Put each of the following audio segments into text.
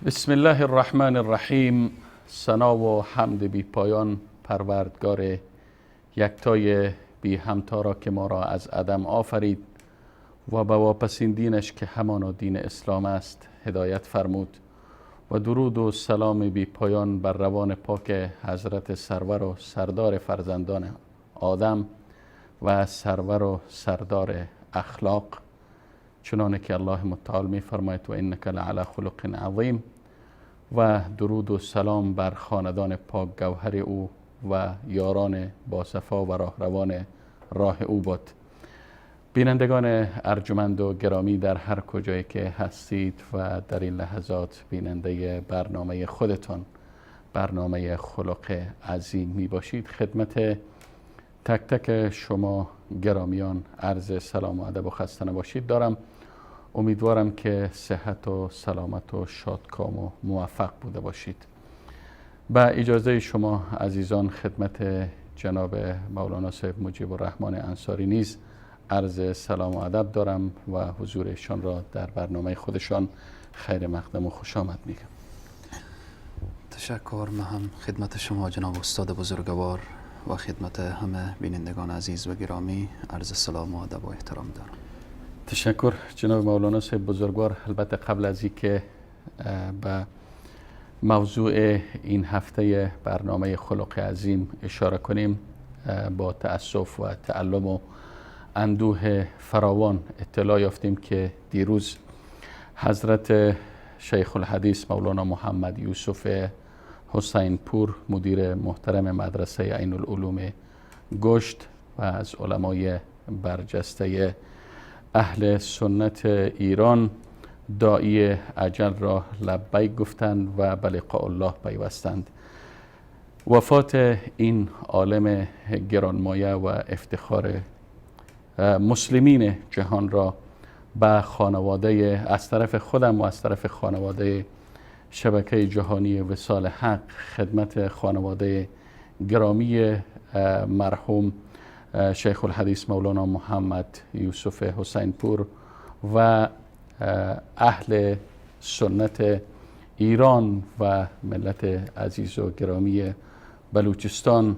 بسم الله الرحمن الرحیم. ثنا و حمد بی پایان پروردگار یکتای بی همتا را که ما را از عدم آفرید و به واپسین دینش که همان دین اسلام است هدایت فرمود و درود و سلام بی پایان بر روان پاک حضرت سرور و سردار فرزندان آدم و سرور و سردار اخلاق، چنانه که الله متعال می فرماید و انک لعلی خلق عظیم، و درود و سلام بر خاندان پاک گوهر او و یاران با صفا و راهروان راه او باد. بینندگان ارجمند و گرامی در هر کجایی که هستید و در این لحظات بیننده برنامه خودتان، برنامه خلق عظیم می باشید، خدمت تک تک شما گرامیان عرض سلام و ادب و خسته نباشید دارم. امیدوارم که صحت و سلامت و شادکام و موفق بوده باشید. با اجازه شما عزیزان خدمت جناب مولانا صاحب مجیب الرحمن انصاری نیز عرض سلام و ادب دارم و حضورشان را در برنامه خودشان خیر مقدم و خوش آمد میگم. تشکر. من هم خدمت شما جناب استاد بزرگوار و خدمت همه بینندگان عزیز و گرامی عرض سلام و ادب و احترام دارم. تشکر جناب مولانا صاحب بزرگوار. البته قبل از اینکه به موضوع این هفته برنامه خلق عظیم اشاره کنیم، با تأسف و تعلم و اندوه فراوان اطلاع یافتیم که دیروز حضرت شیخ الحدیث مولانا محمد یوسف حسین پور مدیر محترم مدرسه عین العلوم گشت و از علمای برجسته اهل سنت ایران داعی اجل را لبیک گفتند و به لقاء الله پیوستند. وفات این عالم گرانمایه و افتخار مسلمین جهان را به خانواده، از طرف خودم و از طرف خانواده شبکه جهانی وصال حق، خدمت خانواده گرامی مرحوم شیخ الحدیث مولانا محمد یوسف حسین پور و اهل سنت ایران و ملت عزیز و گرامی بلوچستان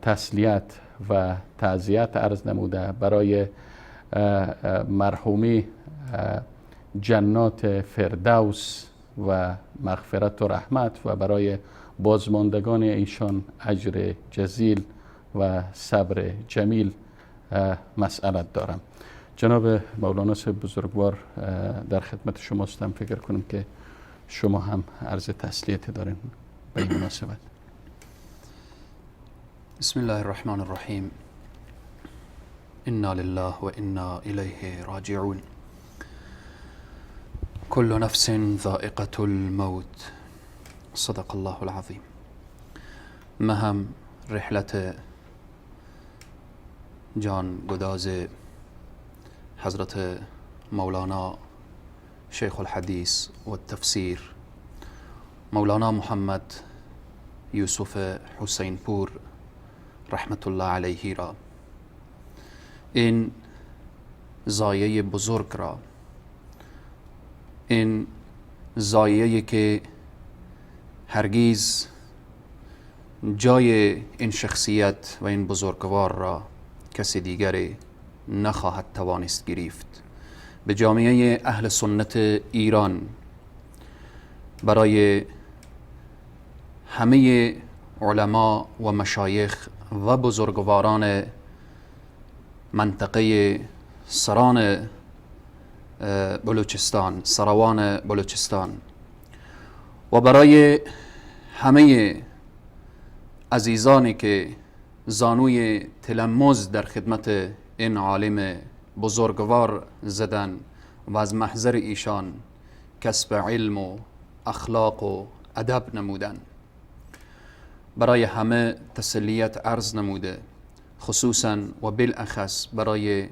تسلیت و تعزیت عرض نموده، برای مرحومی جنات فردوس و مغفرت و رحمت و برای بازماندگان ایشان اجر جزیل و صبر جمیل مسئلت دارم. جناب مولانا صاحب بزرگوار در خدمت شما هستم. فکر کنم که شما هم عرض تسلیت دارین به این مناسبت. بسم الله الرحمن الرحیم. انا لله و انا الیه راجعون. كل نفس ذائقة الموت. صدق الله العظیم. ما هم رحلت جان گداز حضرت مولانا شیخ الحدیث و التفسیر مولانا محمد یوسف حسین پور رحمت الله علیه را، این زایه بزرگ را، این زایه‌ای که هرگیز جای این شخصیت و این بزرگوار را کسی دیگری نخواهد توانست گرفت، به جامعه اهل سنت ایران، برای همه علما و مشایخ و بزرگواران منطقه سران بلوچستان، سروان بلوچستان، و برای همه عزیزانی که زانوی تلمذ در خدمت این عالم بزرگوار زدن و از محضر ایشان کسب علم و اخلاق و ادب نمودن، برای همه تسلیت عرض نموده، خصوصا و بالاخص برای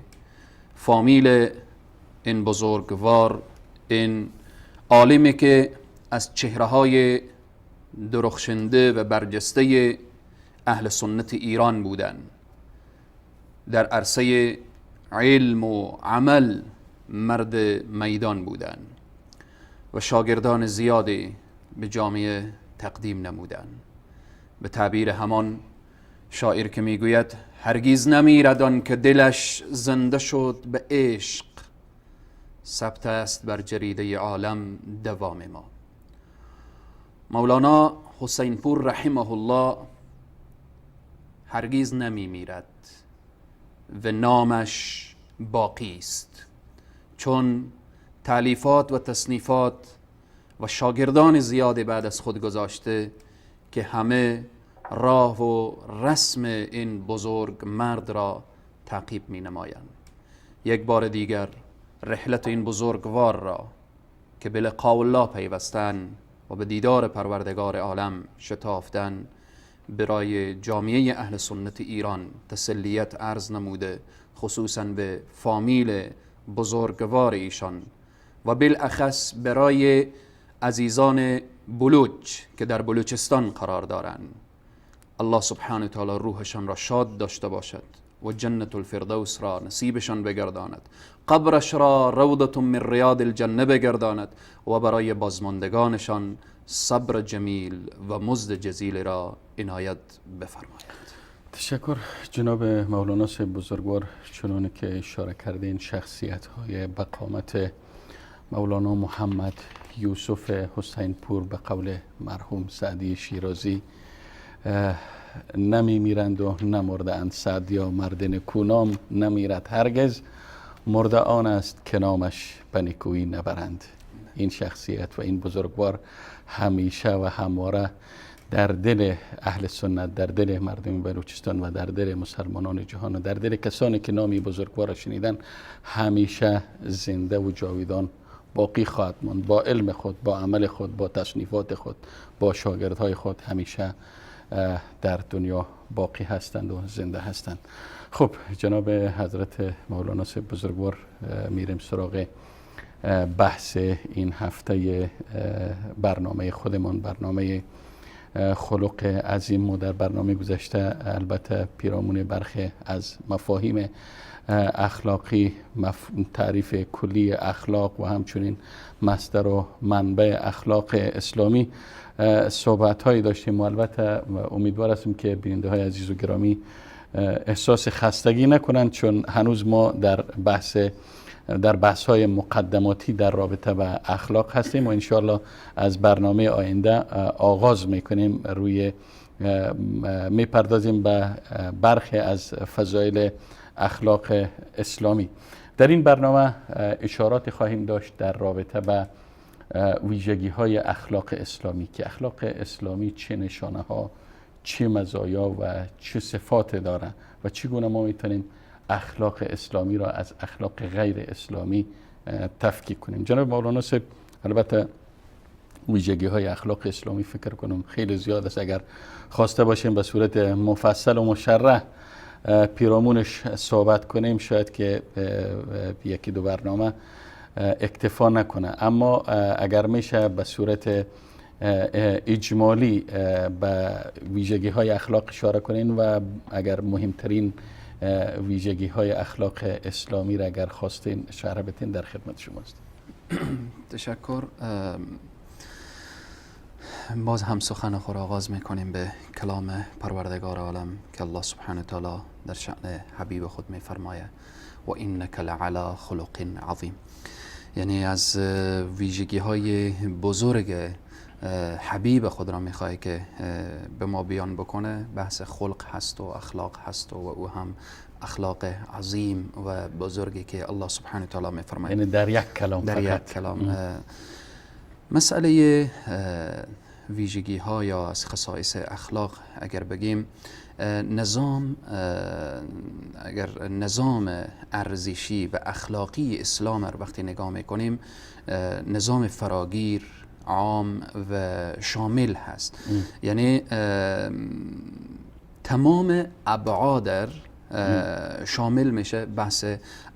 فامیل این بزرگوار، این عالمی که از چهره‌های درخشنده و برجسته اهل سنت ایران بودن، در عرصه علم و عمل مرد میدان بودن. و شاگردان زیادی به جامعه تقدیم نمودند. به تعبیر همان شاعر که میگوید هرگز نمیرد آن که دلش زنده شد به عشق، ثبت است بر جریده عالم دوام ما. مولانا حسین پور رحمه الله هرگز نمی میرد و نامش باقی است، چون تالیفات و تصنیفات و شاگردان زیادی بعد از خود گذاشته که همه راه و رسم این بزرگ مرد را تعقیب می نمایند. یک بار دیگر رحلت این بزرگوار را که به لقاء الله پیوستن و به دیدار پروردگار عالم شتافتن برای جامعه اهل سنت ایران تسلیت عرض نموده، خصوصا به فامیل بزرگوار ایشان و بالاخص برای عزیزان بلوچ که در بلوچستان قرار دارند. الله سبحانه و تعالی روحشان را شاد داشته باشد و جنت الفردوس را نصیبشان بگرداند، قبرش را روضة من ریاض الجنه بگرداند و برای بازماندگانشان صبر جمیل و مزد جزیل را عنایت بفرماید. تشکر جناب مولانا صاحب بزرگوار. چنانه که اشاره کردین شخصیت های بقامت مولانا محمد یوسف حسین پور به قول مرحوم سعدی شیرازی نمی میرند و نمردند. سعدیا مرد نکونام نمیرد هرگز، مرده آن است که نامش به نکویی نبرند. این شخصیت و این بزرگوار همیشه و همواره در دل اهل سنت، در دل مردم بلوچستان و در دل مسلمانان جهان و در دل کسانی که نامی بزرگوار را شنیدن همیشه زنده و جاویدان باقی خواهد ماند. با علم خود، با عمل خود، با تصنیفات خود، با شاگردهای خود همیشه در دنیا باقی هستند و زنده هستند. خب جناب حضرت مولانا صاحب بزرگوار، میریم سراغ بحث این هفته برنامه خودمان، برنامه خلق عظیم. و در برنامه گذشته البته پیرامون برخی از مفاهیم اخلاقی، تعریف کلی اخلاق و همچنین مصدر و منبع اخلاق اسلامی صحبت هایی داشتیم و البته امیدوار هستم که بیننده های عزیز و گرامی احساس خستگی نکنند، چون هنوز ما در بحث های مقدماتی در رابطه با اخلاق هستیم و انشاءالله از برنامه آینده آغاز میکنیم میپردازیم به برخی از فضایل اخلاق اسلامی. در این برنامه اشارات خواهیم داشت در رابطه با ویژگی های اخلاق اسلامی، که اخلاق اسلامی چه نشانه ها، چه مزایا و چه صفات داره و چگونه ما میتونیم اخلاق اسلامی را از اخلاق غیر اسلامی تفکیک کنیم. جناب مولانا صاحب، البته ویژگی های اخلاق اسلامی فکر کنم خیلی زیاد است. اگر خواسته باشیم به صورت مفصل و مشرح پیرامونش صحبت کنیم شاید که یکی دو برنامه اکتفا نکنه، اما اگر میشه به صورت اجمالی به ویژگی های اخلاق اشاره کنین و اگر مهمترین ویژگی های اخلاق اسلامی را اگر خواستین اشاره بتین در خدمت شماست. تشکر. باز هم سخن خود آغاز میکنیم به کلام پروردگار عالم که الله سبحانه تعالی در شأن حبیب خود میفرماید و اینک لعلی خلق عظیم. یعنی از ویژگی های بزرگ حبیب خود را میخواه که به ما بیان بکنه بحث خلق هست و اخلاق هست و او هم اخلاق عظیم و بزرگی که الله سبحانه تعالی میفرماید. یعنی در یک کلام مسئله ویژگی ها یا از خصائص اخلاق اگر بگیم، نظام ارزشی و اخلاقی اسلام را وقتی نگاه میکنیم نظام فراگیر، عام و شامل هست. یعنی تمام ابعاد شامل میشه بحث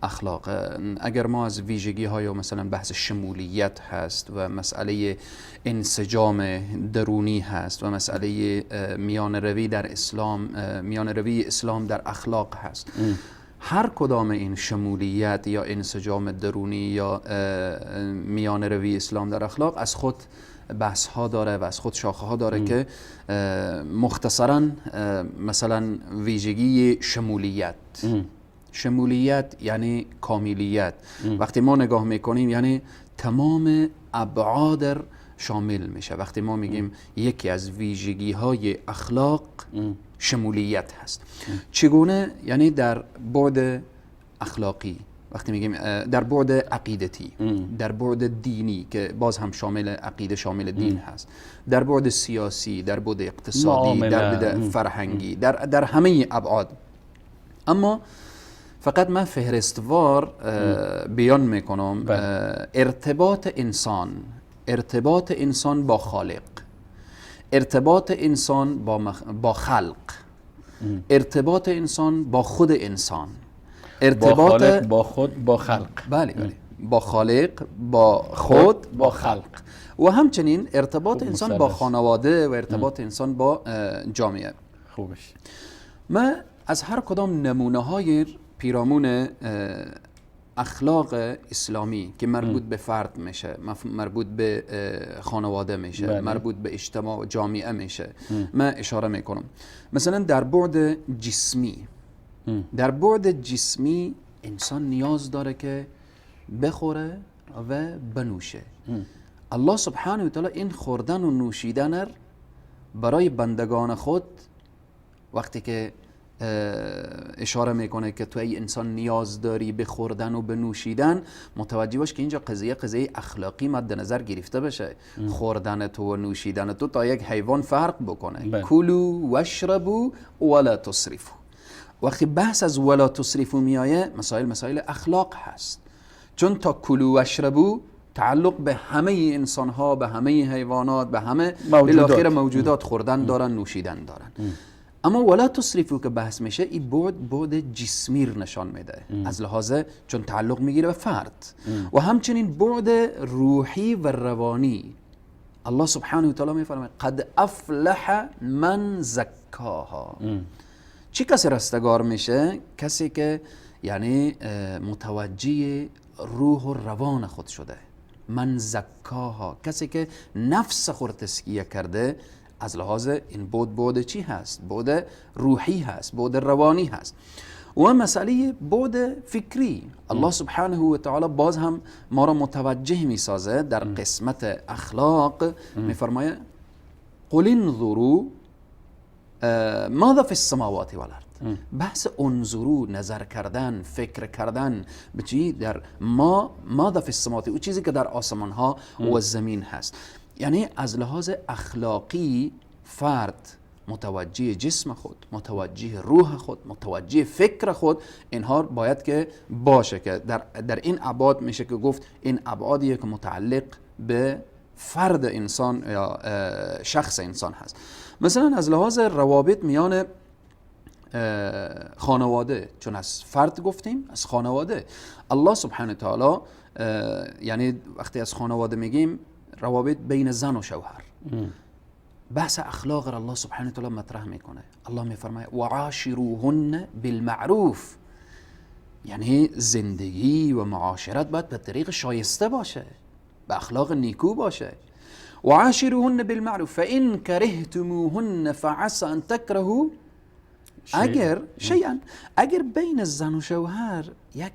اخلاق. اگر ما از ویژگی های مثلا بحث شمولیت هست و مسئله انسجام درونی هست و مسئله میان روی در اسلام، میان روی اسلام در اخلاق هست، هر کدام این شمولیت یا انسجام درونی یا میان روی اسلام در اخلاق از خود بحث ها داره و از خود شاخه ها داره که مختصرا مثلا ویژگی شمولیت یعنی کاملیت. وقتی ما نگاه میکنیم یعنی تمام ابعاد شامل میشه. وقتی ما میگیم یکی از ویژگی های اخلاق شمولیت هست. چگونه؟ یعنی در بعد اخلاقی، وقتی میگیم در بعد عقیدتی، در بعد دینی که باز هم شامل عقیده، شامل دین هست، در بعد سیاسی، در بعد اقتصادی، در بعد فرهنگی، در همه ابعاد. اما فقط من فهرستوار بیان میکنم ارتباط انسان با خالق، ارتباط انسان با خلق، ارتباط انسان با خود انسان، ارتباط با خود با خلق. بله با خالق، با خود، با خلق، و همچنین ارتباط انسان با خانواده و ارتباط انسان با جامعه. خوبش. من از هر کدام نمونه های پیرامون اخلاق اسلامی که مربوط به فرد میشه، مربوط به خانواده میشه، مربوط به اجتماع و جامعه میشه، من اشاره میکنم. مثلا در بعد جسمی، در بعد جسمی انسان نیاز داره که بخوره و بنوشه. الله سبحانه و تعالی این خوردن و نوشیدن برای بندگان خود وقتی که اشاره میکنه که تو ای انسان نیاز داری به خوردن و به نوشیدن، متوجه باش که اینجا قضیه اخلاقی مد نظر گرفته بشه. خوردن تو و نوشیدن تو تا یک حیوان فرق بکنه. کلوا واشربوا ولا تسرفوا. وقتی بحث از ولا تسرفوا میایه، مسائل اخلاق هست، چون تا کلوا واشربوا تعلق به همه انسان ها، به همه حیوانات، به همه بالاخره موجودات خوردن دارن، نوشیدن دارن. اما ولا تسرفوا که بحث میشه، این بعد جسمی نشان میده از لحاظ چون تعلق میگیره به فرد، و همچنین بعد روحی و روانی. الله سبحانه و تعالی میفرماید قد افلح من زکاها. چی کسی رستگار میشه؟ کسی که یعنی متوجه روح و روان خود شده. من زکاها، کسی که نفس خود تزکیه کرده. از لحاظ این بعد چی هست؟ بعد روحی هست، بعد روانی هست. و مسئله بعد فکری، الله سبحانه و تعالی باز هم ما را متوجه می سازه در قسمت اخلاق. می فرماید قل انظروا ماذا فی السماوات والارض. بحث انظروا، نظر کردن، فکر کردن به چی؟ در ماذا فی السماوات، او چیزی که در آسمان ها و زمین هست. یعنی از لحاظ اخلاقی فرد متوجه جسم خود، متوجه روح خود، متوجه فکر خود، اینها باید که باشه که در این ابعاد میشه که گفت این ابعادیه که متعلق به فرد انسان یا شخص انسان هست. مثلا از لحاظ روابط میان خانواده، چون از فرد گفتیم، از خانواده الله سبحانه تعالی یعنی وقتی از خانواده میگیم روابط بین زن و شوهر، بحث اخلاق را الله سبحانه و تعالی مطرح میکنه. الله میفرماید وعاشروهن بالمعروف، یعنی زندگی و معاشرت باید به طریق شایسته باشه، به اخلاق نیکو باشه. وعاشروهن بالمعروف فان کرهتموهن فعسى ان تكرهوا اگر بین زن و شوهر یک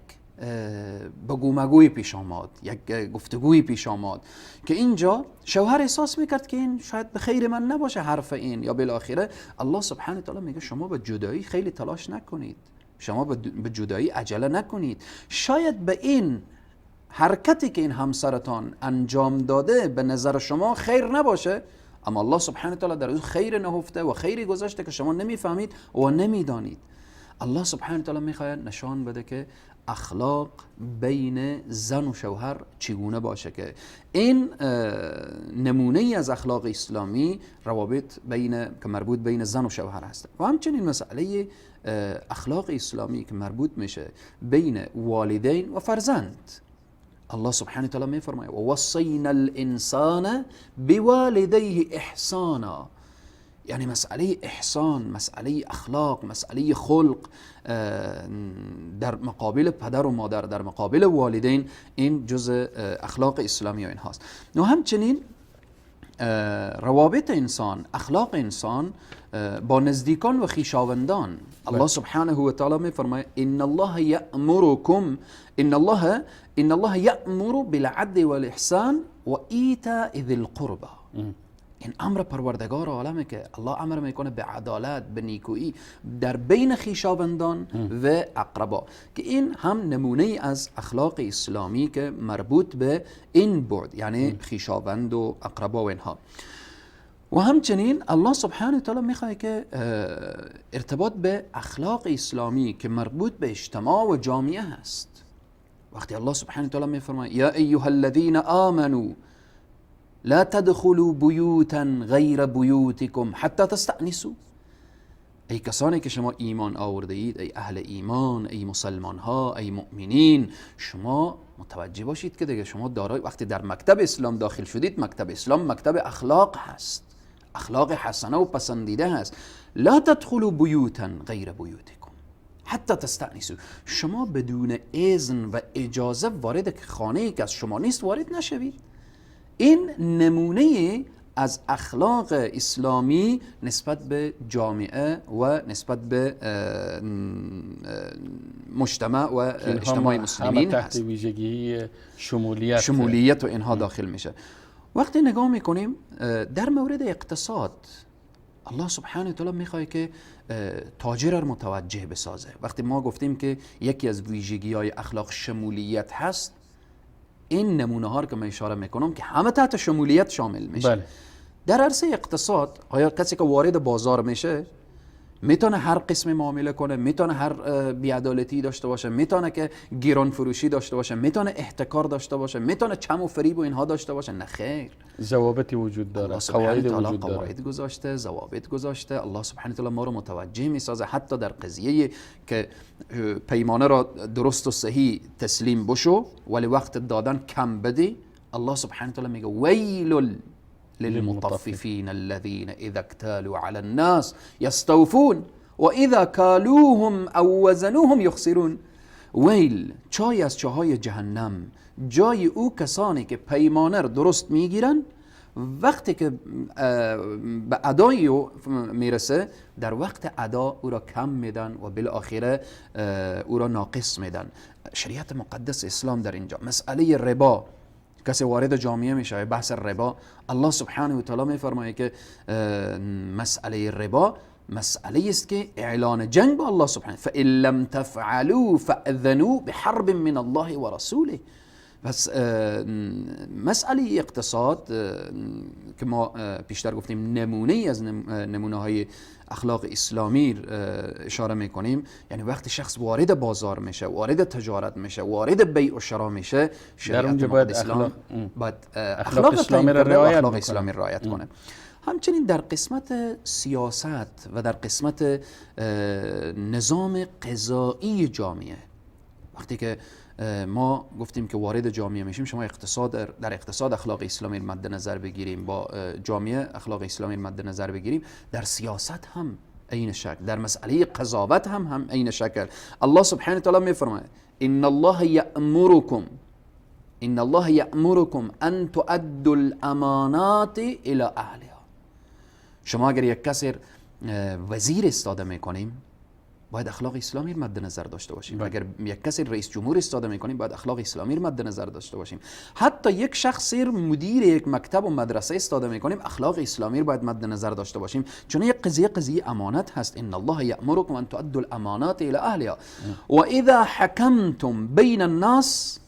بگو مگوی پیش آمد، یک گفتگوی پیش آمد که اینجا شوهر احساس میکرد که این شاید به خیر من نباشه حرف این، یا بالاخره الله سبحانه تعالی میگه شما به جدایی خیلی تلاش نکنید، شما به جدایی عجله نکنید. شاید به این حرکتی که این همسرتان انجام داده به نظر شما خیر نباشه، اما الله سبحانه تعالی در او خیر نهفته و خیری گذاشته که شما نمیفهمید و نمیدانید. الله سبحانه تعالی میخواهد نشان بده که اخلاق بین زن و شوهر چگونه باشه، که این نمونه ای از اخلاق اسلامی روابط که مربوط بین زن و شوهر هست. و همچنین مسئله اخلاق اسلامی که مربوط میشه بین والدین و فرزند. الله سبحانه تعالی میفرماید ووصینا الانسان بوالديه احسانا، یعنی مسئله احسان، مسئله اخلاق، مسئله خلق در مقابل پدر و مادر، در مقابل والدین، این جزء اخلاق اسلامی و اینهاست. و همچنین روابط انسان، اخلاق انسان با نزدیکان و خویشاوندان. الله سبحانه و تعالی می فرماید ان الله یأمرکم ان الله یأمر بالعدل والاحسان و ایتاء ذی القربى. این امر پروردگار عالمه که الله امر میکنه به عدالت، به نیکویی در بین خویشاوندان و اقربا، که این هم نمونه از اخلاق اسلامی که مربوط به این بعد، یعنی خویشاوند و اقربا و اینها. و همچنین الله سبحانه و تعالی میخواد که ارتباط به اخلاق اسلامی که مربوط به اجتماع و جامعه هست. وقتی الله سبحانه و تعالی میفرماید یا ایها الذین آمنوا لا تدخلوا بیوتا غیر بیوتکم حتی تستأنسوا، ای کسانی که شما ایمان آورده اید، ای اهل ایمان، ای مسلمان ها، ای مؤمنین، شما متوجه باشید که دیگه شما دارای وقتی در مکتب اسلام داخل شدید، مکتب اسلام مکتب اخلاق هست، اخلاق حسنه و پسندیده هست. لا تدخلوا بیوتا غیر بیوتکم حتی تستأنسوا، شما بدون اذن و اجازه وارد خانه‌ای که از شما نیست وارد نشوید. این نمونه از اخلاق اسلامی نسبت به جامعه و نسبت به مجتمع و اجتماع مسلمین تحت ویژگی شمولیت و اینها داخل میشه. وقتی نگاه میکنیم در مورد اقتصاد، الله سبحانه و تعالی میخواد که تاجر رو متوجه بسازه. وقتی ما گفتیم که یکی از ویژگی های اخلاق شمولیت هست، این نمونه ها رو که من اشاره میکنم که همه تحت شمولیت شامل میشه. بله. در عرصه اقتصاد آیا کسی که وارد بازار میشه میتونه هر قسم معامله کنه، میتونه هر بی‌عدالتی داشته باشه، میتونه که گران فروشی داشته باشه، میتونه احتکار داشته باشه، میتونه چم و فریب و اینها داشته باشه؟ نه خیر. ضوابطی وجود داره، قواعد وجود داره، قواعد گذاشته، ضوابط گذاشته. الله سبحانه و تعالی ما رو متوجه میسازه حتی در قضیه که پیمانه را درست و صحیح تسلیم بشو ولی وقت دادن کم بدی، الله سبحانه و تعالی میگه ویل للمطففين الذين إذا اكتالوا على الناس يستوفون وإذا كالوهم أو وزنوهم يخسرون. ویل، چای از چاهای جهنم جای او کسانی که پیمانه رو درست میگیرن، وقتی که به ادای میرسه در وقت ادا او را کم میدن و بالاخره او را ناقص میدن. شریعت مقدس اسلام در اینجا مسئله ربا، کسی وارد جامعه میشه بحث ربا، الله سبحانه و تعالی میفرماید که مسئله ربا مسئله است که اعلان جنگ با الله سبحانه، فإن لم تفعلوا فأذنوا بحرب من الله و رسوله. پس مسئله اقتصاد که ما پیشتر گفتیم نمونه از نمونه های اخلاق اسلامی اشاره میکنیم، یعنی وقتی شخص وارد بازار میشه، وارد تجارت میشه، وارد بیع و شرا میشه، در اونجا باید اخلاق اسلامی رعایت کنه. همچنین در قسمت سیاست و در قسمت نظام قضایی جامعه، وقتی که ما گفتیم که وارد جامعه میشیم، شما در اقتصاد اخلاق اسلامی مد نظر بگیریم، با جامعه اخلاق اسلامی مد نظر بگیریم، در سیاست هم عین شکل، در مسئله قضاوت هم عین شکل. الله سبحانه و تعالی میفرماید ان الله یأمرکم ان تؤدوا الامانات الى اهلها. شما اگر یک کسی وزیر استاده میکنیم باید اخلاق اسلامی رو مد نظر داشته باشیم. اگر یک کسی رئیس جمهور استاده میکنیم باید اخلاق اسلامی رو مد نظر داشته باشیم. حتی یک شخص مدیر یک مکتب و مدرسه استاده میکنیم، اخلاق اسلامی رو باید مد نظر داشته باشیم، چون یک قضیه امانت هست. ان الله یأمرکم ان تؤدوا الامانات الى اهلها و اذا حکمتم بین الناس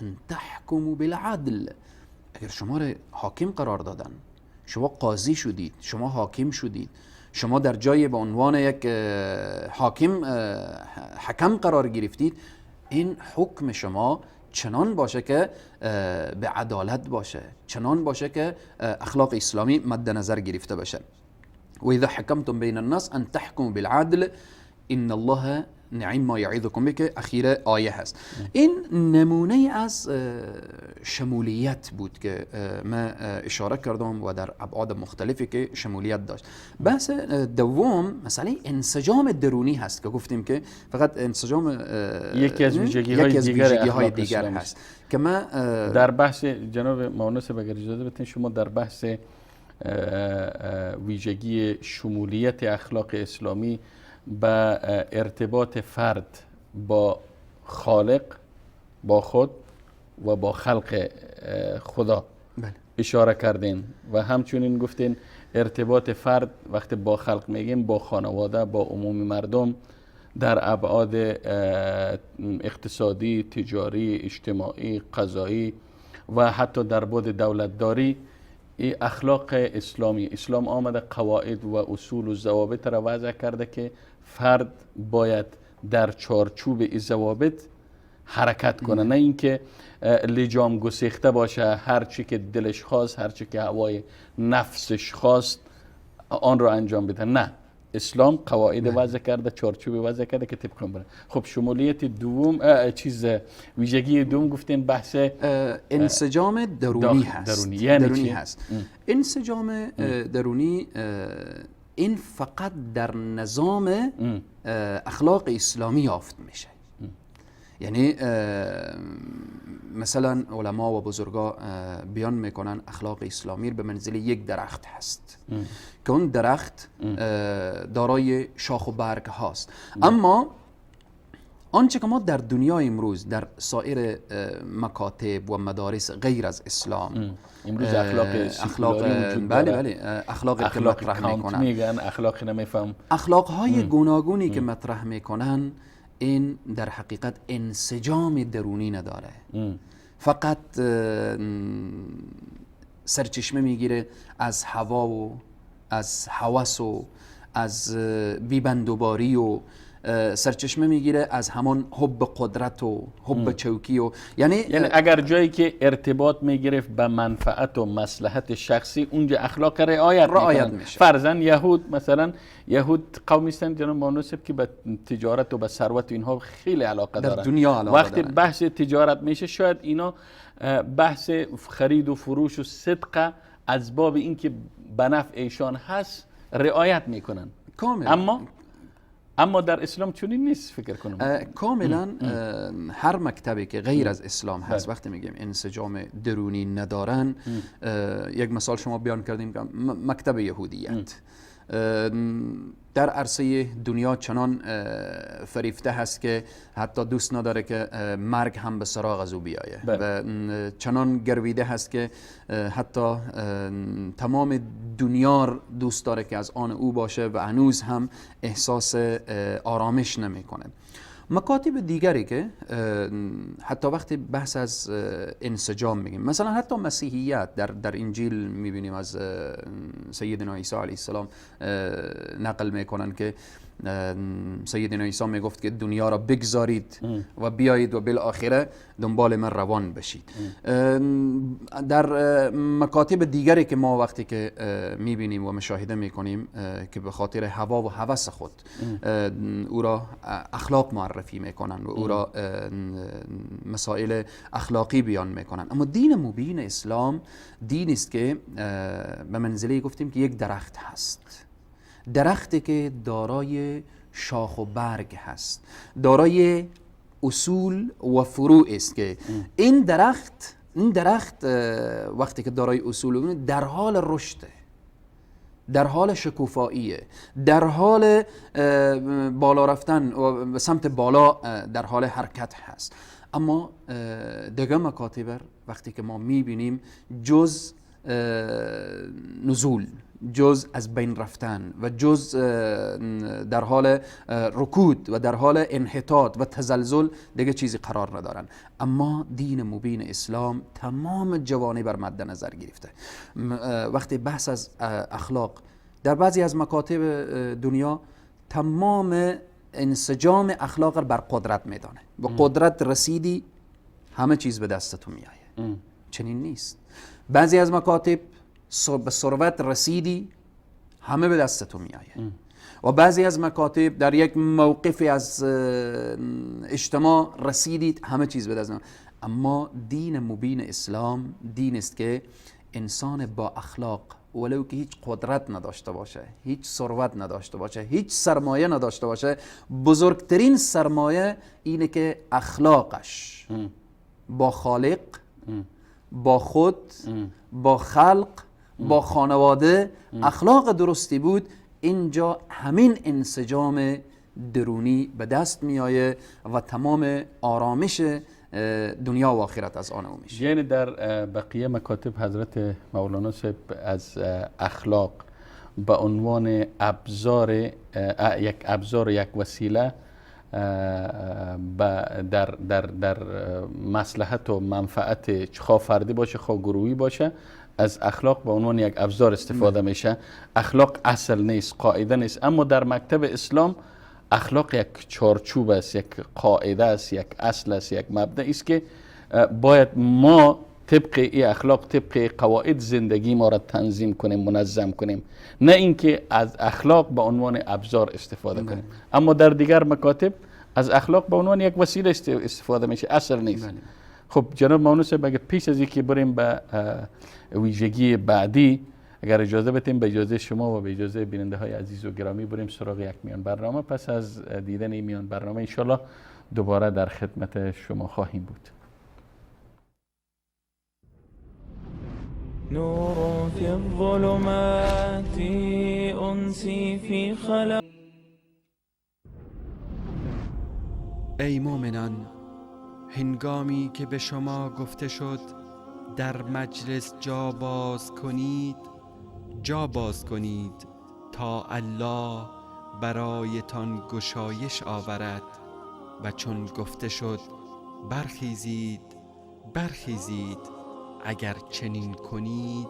ان تحکموا بالعدل. اگر شما رو حاکم قرار دادن، شما قاضی شدید، شما حاکم شدید، شما در جای به عنوان یک حکم قرار گرفتید، این حکم شما چنان باشه که به عدالت باشه، چنان باشه که اخلاق اسلامی مد نظر گرفته باشه. و اذا حکمتم بین الناس ان تحکموا بالعدل ان الله نعیم ما یعظکم به که اخیر آیه هست. این نمونه از شمولیت بود که من اشاره کردم و در ابعاد مختلفی که شمولیت داشت. بحث دوم مسئله انسجام درونی هست که گفتیم که فقط انسجام یکی از ویژگی‌های دیگر هست که ما در بحث جناب مهندس اگر اجازه بدین شما در بحث ویژگی شمولیت اخلاق اسلامی با ارتباط فرد با خالق، با خود و با خلق خدا اشاره کردین و همچنین گفتین ارتباط فرد وقتی با خلق میگیم با خانواده، با عموم مردم در ابعاد اقتصادی، تجاری، اجتماعی، قضایی و حتی در بعد دولتداری. این اخلاق اسلامی، اسلام آمده قواعد و اصول و ضوابط را وضع کرده که فرد باید در چارچوب این ضوابط حرکت کنه، نه اینکه لجام گسیخته باشه، هر چی که دلش خواست، هر چی که هوای نفسش خواست آن را انجام بده. نه، اسلام قواعد وضع کرده، چارچوب وضع کرده که طبق اون بره. خب شمولیت دوم ویژگی دوم گفتیم بحث انسجام درونی هست. درونی هست. انسجام درونی این فقط در نظام اخلاق اسلامی یافت میشه. یعنی مثلا علما و بزرگا بیان میکنن اخلاق اسلامی به منزله یک درخت هست که اون درخت دارای شاخ و برگ هاست. اما آنچه که ما در دنیا امروز در سایر مکاتب و مدارس غیر از اسلام امروز اخلاق اخلاقی که مطرح میکنن، میگن اخلاقی نمیفهم، اخلاقهای گوناگونی که مطرح میکنن این در حقیقت انسجام درونی نداره. فقط سرچشمه میگیره از هوا و از هوس و از بیبندوباری و سرچشمه میگیره از همان حب قدرت و حب چوکی و یعنی اگر جایی که ارتباط میگرفت به منفعت و مصلحت شخصی اونجا اخلاق رعایت میشه. فرضاً یهود، مثلا یهود قومی هستند جناب مانوسب که به تجارت و به ثروت اینها خیلی علاقه دارن. وقتی بحث تجارت میشه شاید اینا بحث خرید و فروش و صدقه از باب اینکه به نفع ایشان هست رعایت میکنن کاملا. اما در اسلام چنین نیست فکر کنم. کاملا هر مکتبی که غیر از اسلام هست وقتی میگیم انسجام درونی ندارن، یک مثال شما بیان کردیم که مکتب یهودیت در عرصه دنیا چنان فریفته هست که حتی دوست نداره که مرگ هم به سراغ از او بیایه و چنان گرویده هست که حتی تمام دنیا دوست داره که از آن او باشه و هنوز هم احساس آرامش نمیکنه. مکاتب دیگری که حتی وقتی بحث از انسجام میگیم، مثلا حتی مسیحیت در انجیل میبینیم از سیدنا عیسی علیه السلام نقل میکنن که سیدنا عیسی میگفت که دنیا را بگذارید و بیایید و بالاخره دنبال من روان بشید. در مکاتب دیگری که ما وقتی که میبینیم و مشاهده میکنیم که به خاطر هوا و هوس خود او را اخلاق معرفی میکنن و او را مسائل اخلاقی بیان میکنن. اما دین مبین اسلام دین است که به منزله گفتیم که یک درخت هست، درختی که دارای شاخ و برگ هست، دارای اصول و فروع است که این درخت وقتی که دارای اصول در حال رشده، در حال شکوفاییه، در حال بالا رفتن و سمت بالا در حال حرکت هست. اما دیگه مکاتب وقتی که ما میبینیم جز نزول، جز از بین رفتن و جز در حال رکود و در حال انحطاط و تزلزل دیگه چیزی قرار ندارن. اما دین مبین اسلام تمام جوانب بر مد نظر گرفته. وقتی بحث از اخلاق در بعضی از مکاتب دنیا تمام انسجام اخلاق بر قدرت میدانه و قدرت رسیدی همه چیز به دستتون میایه. چنین نیست. بعضی از مکاتب به ثروت رسیدی همه به دستتون میایه. و بعضی از مکاتب در یک موقفی از اجتماع رسیدید همه چیز به دست. اما دین مبین اسلام دین است که انسان با اخلاق، ولو که هیچ قدرت نداشته باشه، هیچ ثروت نداشته باشه، هیچ سرمایه نداشته باشه، بزرگترین سرمایه اینه که اخلاقش با خالق، با خود، با خلق، با خانواده اخلاق درستی بود. اینجا همین انسجام درونی به دست میآید و تمام آرامش دنیا و آخرت از آن میشه. یعنی در بقیه مکاتب حضرت مولانا صاحب از اخلاق به عنوان ابزار، یک وسیله در مصلحت و منفعت خواه فردی باشه خواه گروهی باشه، از اخلاق به عنوان یک ابزار استفاده میشه. اخلاق اصل نیست، قاعده نیست. اما در مکتب اسلام اخلاق یک چارچوب است، یک قاعده است، یک اصل است، یک مبدأ است که باید ما طبق این اخلاق، طبق قواعد زندگی ما را تنظیم کنیم، منظم کنیم، نه اینکه از اخلاق به عنوان ابزار استفاده کنیم. اما در دیگر مکاتب از اخلاق به عنوان یک وسیله استفاده میشه، اصل نیست. خب جناب مولانا صاحب، اگه پیش از اینکه بریم به ویژگی بعدی، اگر اجازه بدیم به اجازه شما و به اجازه بیننده های عزیز و گرامی بریم سراغ یک میان برنامه. پس از دیدن این میان برنامه انشالله دوباره در خدمت شما خواهیم بود. نور في الظلمات أنسي في خلا. ای مؤمنان، هنگامی که به شما گفته شد در مجلس جا باز کنید تا الله برایتان گشایش آورد، و چون گفته شد برخیزید اگر چنین کنید،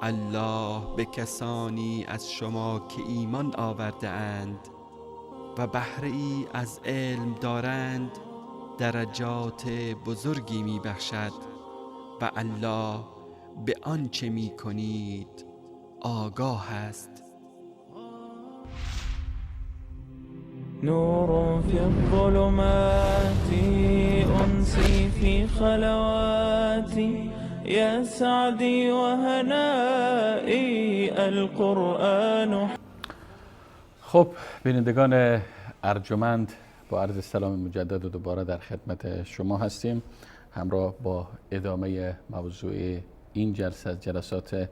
الله به کسانی از شما که ایمان آورده اند و بهره ای از علم دارند درجات بزرگی می بخشد و الله به آنچه می کنید آگاه است. نور في الظلمات أنسي في خلواتي يا سعدي وهنائي القرآن. خب بینندگان ارجمند، با عرض سلام مجدد و دوباره در خدمت شما هستیم، همراه با ادامه موضوع این جلسه از جلسات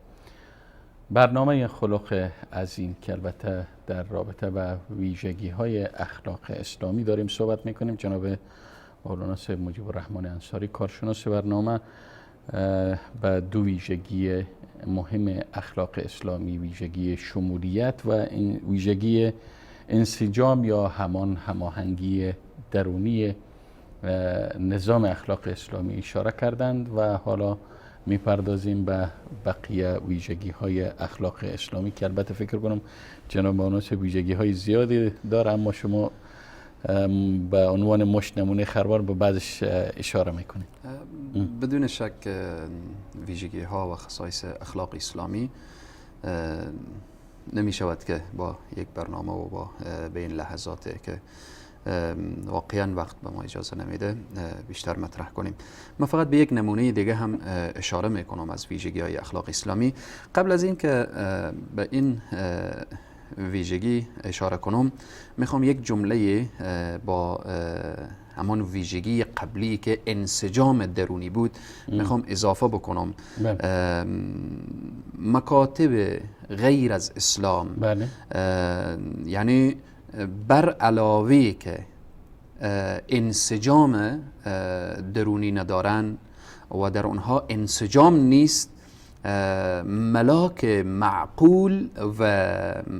برنامه خلق عظیم که البته در رابطه و ویژگی های اخلاق اسلامی داریم صحبت میکنیم. جناب مولانا صاحب مجیب الرحمن انصاری، کارشناس برنامه، به دو ویژگی مهم اخلاق اسلامی، ویژگی شمولیت و این ویژگی انسجام یا هماهنگی درونی نظام اخلاق اسلامی اشاره کردند و حالا میپردازیم به بقیه ویژگی های اخلاق اسلامی که البته فکر کنم جناب مولانا ویژگی های زیادی داره، اما شما به عنوان مشت نمونه خروار به بعضش اشاره میکنید. بدون شک ویژگی ها و خصایص اخلاق اسلامی نمی شود که با یک برنامه و با به این لحظاتی که واقعا وقت به ما اجازه نمیده بیشتر مطرح کنیم. من فقط به یک نمونه دیگه هم اشاره میکنم از ویژگی های اخلاق اسلامی. قبل از این که به این ویژگی اشاره کنم، میخوام یک جمله با همان ویژگی قبلی که انسجام درونی بود میخوام اضافه بکنم. مکاتب غیر از اسلام یعنی بر علاوه که انسجام درونی ندارن و در اونها انسجام نیست، ملاک معقول و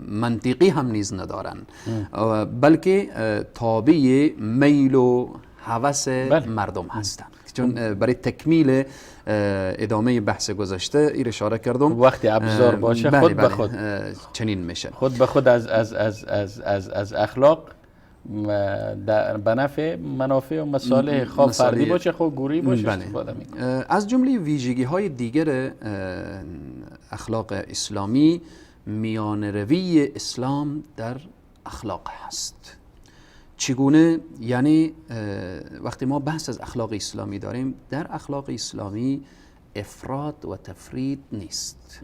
منطقی هم نیز ندارن، بلکه تابع میل و هوس مردم هستند. چون برای تکمیل ادامه بحث گذشته این اشاره کردم، وقتی ابزار باشه خود به خود چنین میشه، خود به خود از اخلاق به نفع منافع و مصالح خواه فردی باشه خواه گروهی باشه استفاده میکنه. از جمله ویژگی های دیگر اخلاق اسلامی میان روی اسلام در اخلاق هست. چگونه؟ یعنی وقتی ما بحث از اخلاق اسلامی داریم، در اخلاق اسلامی افراط و تفرید نیست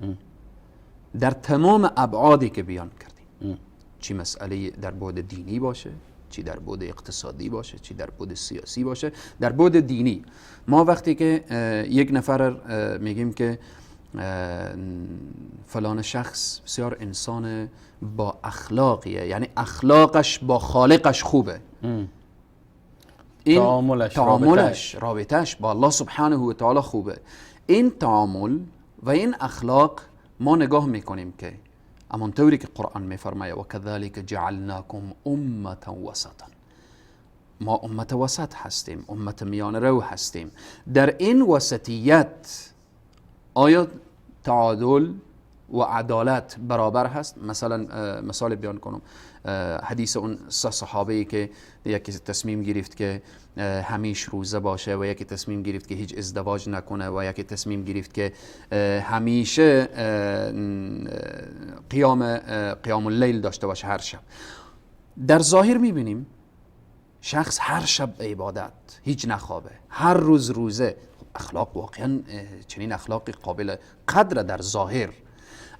در تمام ابعادی که بیان کردیم، چی مسئله در بعد دینی باشه، چی در بعد اقتصادی باشه، چی در بعد سیاسی باشه. در بعد دینی ما وقتی که یک نفر میگیم که فلان شخص بسیار انسان با اخلاقیه، یعنی اخلاقش با خالقش خوبه، این تعاملش رابطش با الله سبحانه و تعالی خوبه، این تعامل و این اخلاق ما نگاه میکنیم که همانطوری که قرآن میفرماید و کذالک جعلناکم امة وسطا، ما امت وسط هستیم، امت میان رو هستیم. در این وسطیت آیا تعادل و عدالت برابر هست؟ مثلا مثال بیان کنم، حدیث اون صحابه‌ای که یکی تصمیم گرفت که همیشه روزه باشه و یکی تصمیم گرفت که هیچ ازدواج نکنه و یکی تصمیم گرفت که همیشه قیام اللیل داشته باشه هر شب. در ظاهر میبینیم شخص هر شب عبادت، هیچ نخوابه، هر روز روزه. اخلاق واقعا چنین اخلاقی قابل قدر در ظاهر،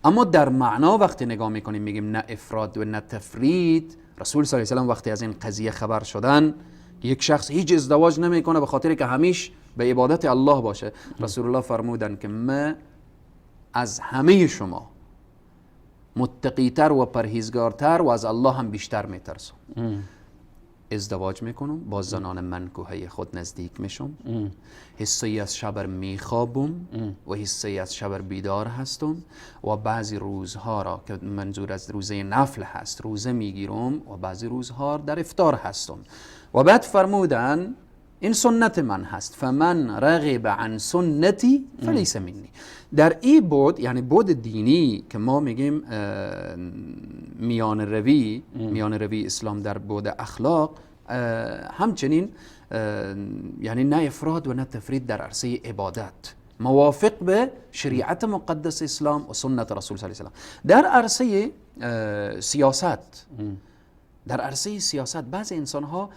اما در معنا وقتی نگاه میکنیم میگیم نه افراد و نه تفرید. رسول صلی الله علیه و آله وقتی از این قضیه خبر شدن، یک شخص هیچ ازدواج نمیکنه به خاطر که همیشه به عبادت الله باشه، رسول الله فرمودن که من از همه شما متقیتر و پرهیزگارتر و از الله هم بیشتر میترسم. ازدواج میکنم، با زنان منکوحه خود نزدیک میشم، حصه‌ای از شب میخوابم و حصه‌ای از شب بیدار هستم و بعضی روزها را که منظور از روزه نفل هست روزه میگیرم و بعضی روزها در افطار هستم. و بعد فرمودن این سنت من هست، فمن رغب عن سنتی فلیس منی. در این بود، یعنی بود دینی که ما میگیم میان روی اسلام در بود اخلاق، همچنین یعنی نه افراد و نه تفرید در عرصه عبادت، موافق به شریعت مقدس اسلام و سنت رسول صلی الله علیه و آله. در عرصه سیاست، در عرصه سیاست بعضی انسان ها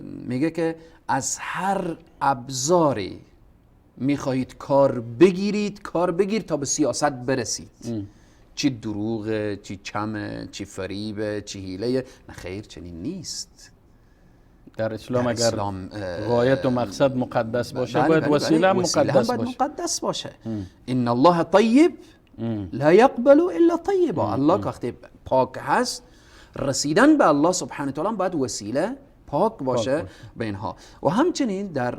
میگه که از هر ابزاری میخواهید کار بگیرید، کار بگیر تا به سیاست برسید. چی دروغه، چی چمه، چی فریبه، چی حیله. نه خیر، چنین نیست. در اسلام اگر غایت و مقصد مقدس باشه، باید وسیله هم مقدس باشه. ان الله طیب لا یقبل الا طیبا. الله که وقتی پاک هست، رسیدن به الله سبحانه و تعالی باید وسیله پاک باشه به اینها. و همچنین در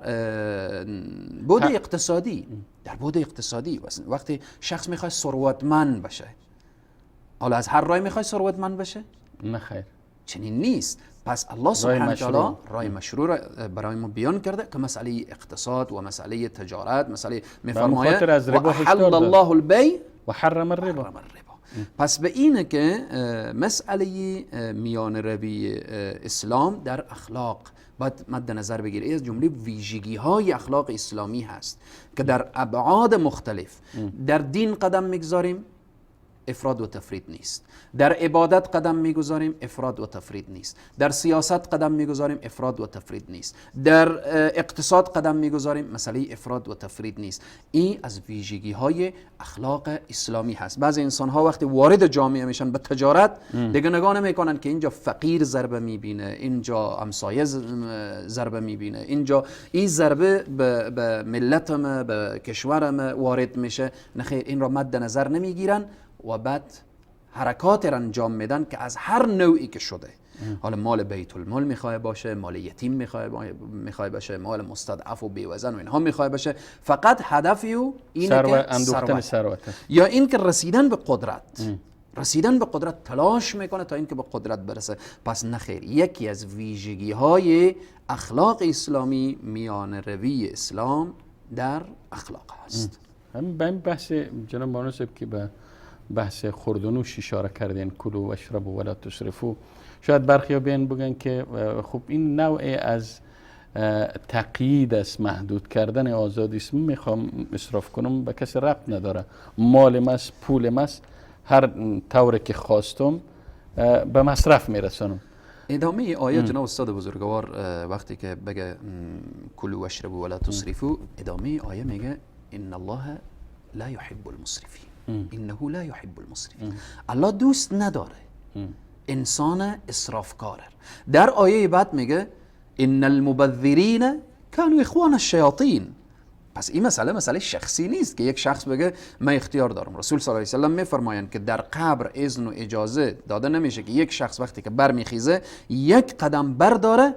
بود اقتصادی، وقتی شخص میخواد ثروتمند بشه، حالا از هر راه میخواد ثروتمند بشه؟ نه خیر، چنین نیست. پس الله سبحانه و تعالی راه مشروع را برای ما بیان کرده که مسئله اقتصاد و مسئله تجارت، مسئله میفرماید و حل الله البیع و حرم الربا. پس به اینه که مسئله میان روی اسلام در اخلاق باید مد نظر بگیره. از جمله ویژگی های اخلاق اسلامی هست که در ابعاد مختلف در دین قدم میگذاریم، افراد و تفرید نیست. در عبادت قدم میگذاریم، افراد و تفرید نیست. در سیاست قدم میگذاریم، افراد و تفرید نیست. در اقتصاد قدم میگذاریم، مسئله افراد و تفرید نیست. این از ویژگی های اخلاق اسلامی هست. بعضی انسان ها وقتی وارد جامعه میشن به تجارت، دیگه نگاه نمیکنن که اینجا فقیر ضربه میبینه، اینجا همسایه ضربه میبینه، اینجا این ضربه به ملتم، به کشورم وارد میشه. نخیر، این را مد نظر نمیگیرن و بعد حرکات را انجام میدن که از هر نوعی که شده، حالا مال بیت المال میخواد باشه، مال یتیم میخواد باشه، مال مستضعف و بیوزن و اینها میخواد باشه، فقط هدفی اینه که ثروت، یا این که رسیدن به قدرت تلاش میکنه تا اینکه به قدرت برسه. پس نخیر، یکی از ویژگی های اخلاق اسلامی میان روی اسلام در اخلاق هست. هم به این بحث جناب بانو صاحب که به بحث خورد و نوش اشاره کردین، کلوا و اشربوا ولا تسرفوا، شاید برخی بیان بگن که خب این نوع از تقیید است، محدود کردن آزادی است، میخوام اسراف کنم به کسی ربط نداره، مال ماست، پول ماست، هر طوری که خواستم به مصرف میرسونم. ادامه آیه جناب استاد بزرگوار وقتی که بگه کلوا واشربوا ولا تسرفوا، ادامه آیه میگه ان الله لا يحب المسرفين، انه لا يحب المسرفين. الله دوست نداره انسان اسرافکار. در آیه بعد میگه ان المبذرین كانوا اخوان الشیاطین. پس این مسئله شخصی نیست که یک شخص بگه من اختیار دارم. رسول صلی الله علیه و سلم میفرمایند که در قبر اذن و اجازه داده نمیشه که یک شخص وقتی که برمیخیزه یک قدم برداره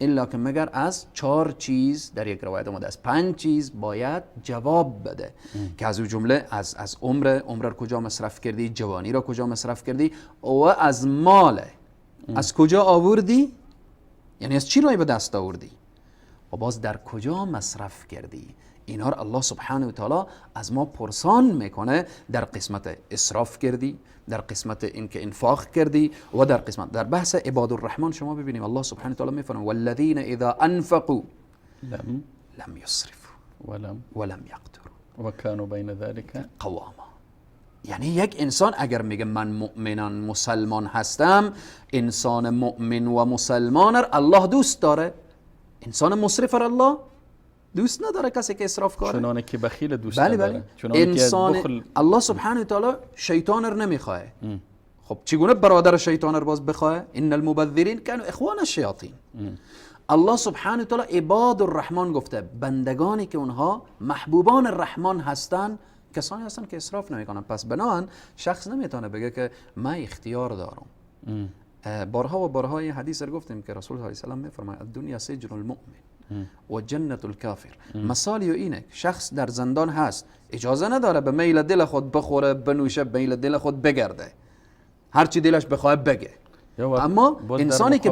الا که مگر از 4 چیز، در یک روایت اومده از 5 چیز باید جواب بده که از اون جمله از عمر رو کجا مصرف کردی، جوانی رو کجا مصرف کردی و از مال از کجا آوردی، یعنی از چی رای به دست آوردی و باز در کجا مصرف کردی. اینا رو الله سبحانه و تعالی از ما پرسان میکنه. در قسمت اسراف کردی، در قسمت اینکه انفاق کردی و در قسمت در بحث عباد الرحمن شما ببینیم الله سبحانه و تعالی میفرماید والذین اذا انفقوا لم یسرفوا ولم یقتروا و کانوا بین ذلك قواما. یعنی یک انسان اگر میگه من مؤمنان مسلمان هستم، انسان مؤمن و مسلمان الله دوست داره. انسان مسرف الله دوست نداره، کسی که اسراف کاره. چنانه که بخیل دوست بله نداره. انسان الله سبحانه و تعالی شیطان رو نمیخواه. خب چگونه برادر شیطان رو باز بخواه؟ ان المبذرین كانوا اخوان الشیاطین. الله سبحانه و تعالی عباد الرحمن گفته، بندگانی که اونها محبوبان الرحمن هستن کسانی هستن که اسراف نمیکنن. پس بنابراین شخص نمیتونه بگه که من اختیار دارم. بارها و بارها این حدیث رو گفتیم که رسول الله علیه و سلم میفرماید الدنیا سجن المؤمن و جنت الکافر. مثالی اینه شخص در زندان هست، اجازه نداره به میل دل خود بخوره، بنوشه، به میل دل خود بگرده، هرچی دلش بخواد بگه. اما انسانی که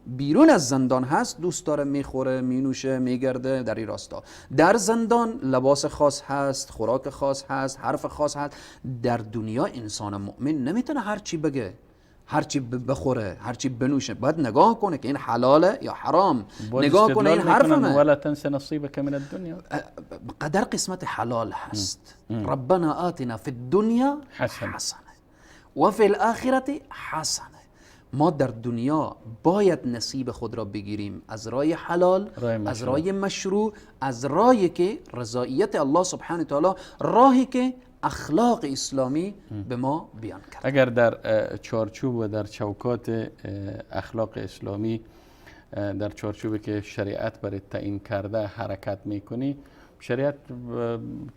بیرون از زندان هست دوست داره میخوره، مینوشه، میگرده در این راستا. در زندان لباس خاص هست، خوراک خاص هست، حرف خاص هست. در دنیا انسان مؤمن نمیتونه هرچی بگه، هرچی بخوره، هرچی بنوشه. باید نگاه کنه که این حلاله یا حرام، نگاه کنه این حرفمه. ولا تنس نصیبک من الدنیا. قدر قسمت حلال هست. ربنا آتنا فی الدنیا حسنه و فی الاخرة حسنه. ما در دنیا باید نصیب خود را بگیریم از راه حلال، از راه مشروع، از راهی که رضایت الله سبحانه و تعالی، راهی که اخلاق اسلامی به ما بیان کرد. اگر در چارچوب و در چوکات اخلاق اسلامی، در چارچوبی که شریعت برای تعیین کرده حرکت میکنی، شریعت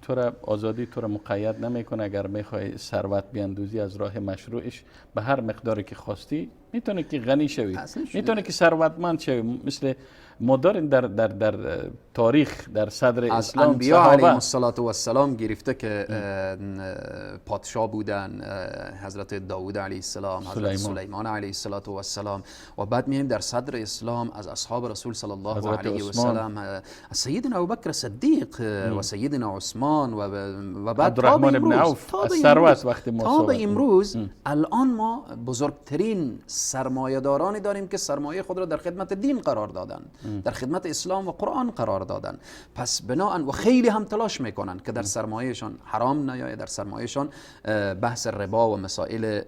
تو را آزادی تو را مقید نمیکنه. اگر میخوای ثروت بیاندوزی از راه مشروعش به هر مقداری که خواستی، میتونه که غنی شوی، میتونه که ثروتمند شوی. مثل ما داریم در تاریخ در صدر اسلام انبیاء علیهم السلام گرفته که پادشاه بودن، حضرت داوود علیه السلام، حضرت سلیمان علیه السلام، و بعد میایم در صدر اسلام از اصحاب رسول صلی الله علیه و سلم، سیدنا ابوبکر صدیق و سیدنا عثمان و بعد عبدالرحمن ابن عوف از ثروت وقتی تا به امروز. الان ما بزرگترین سرمایه‌دارانی داریم که سرمایه خود را در خدمت دین قرار دادن، در خدمت اسلام و قرآن قرار دادن. پس بناهن و خیلی هم تلاش میکنن که در سرمایهشان حرام نیاید، در سرمایهشان بحث ربا و مسائل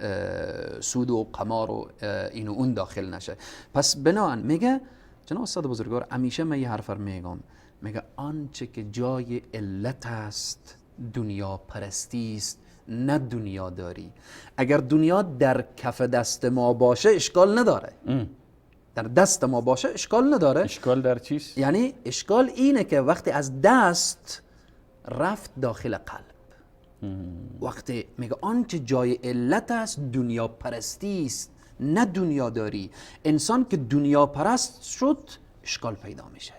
سود و قمار و این و اون داخل نشه. پس بناهن میگه جناب استاد بزرگوار، همیشه من یه حرف میگم، میگه آنچه که جای علت است دنیا پرستی است، نه دنیا داری. اگر دنیا در کف دست ما باشه اشکال نداره، در دست ما باشه اشکال نداره. اشکال در چیست؟ یعنی اشکال اینه که وقتی از دست رفت داخل قلب. وقتی میگه آنچه جای علت است دنیا پرستی است، نه دنیا داری. انسان که دنیا پرست شد اشکال پیدا میشه.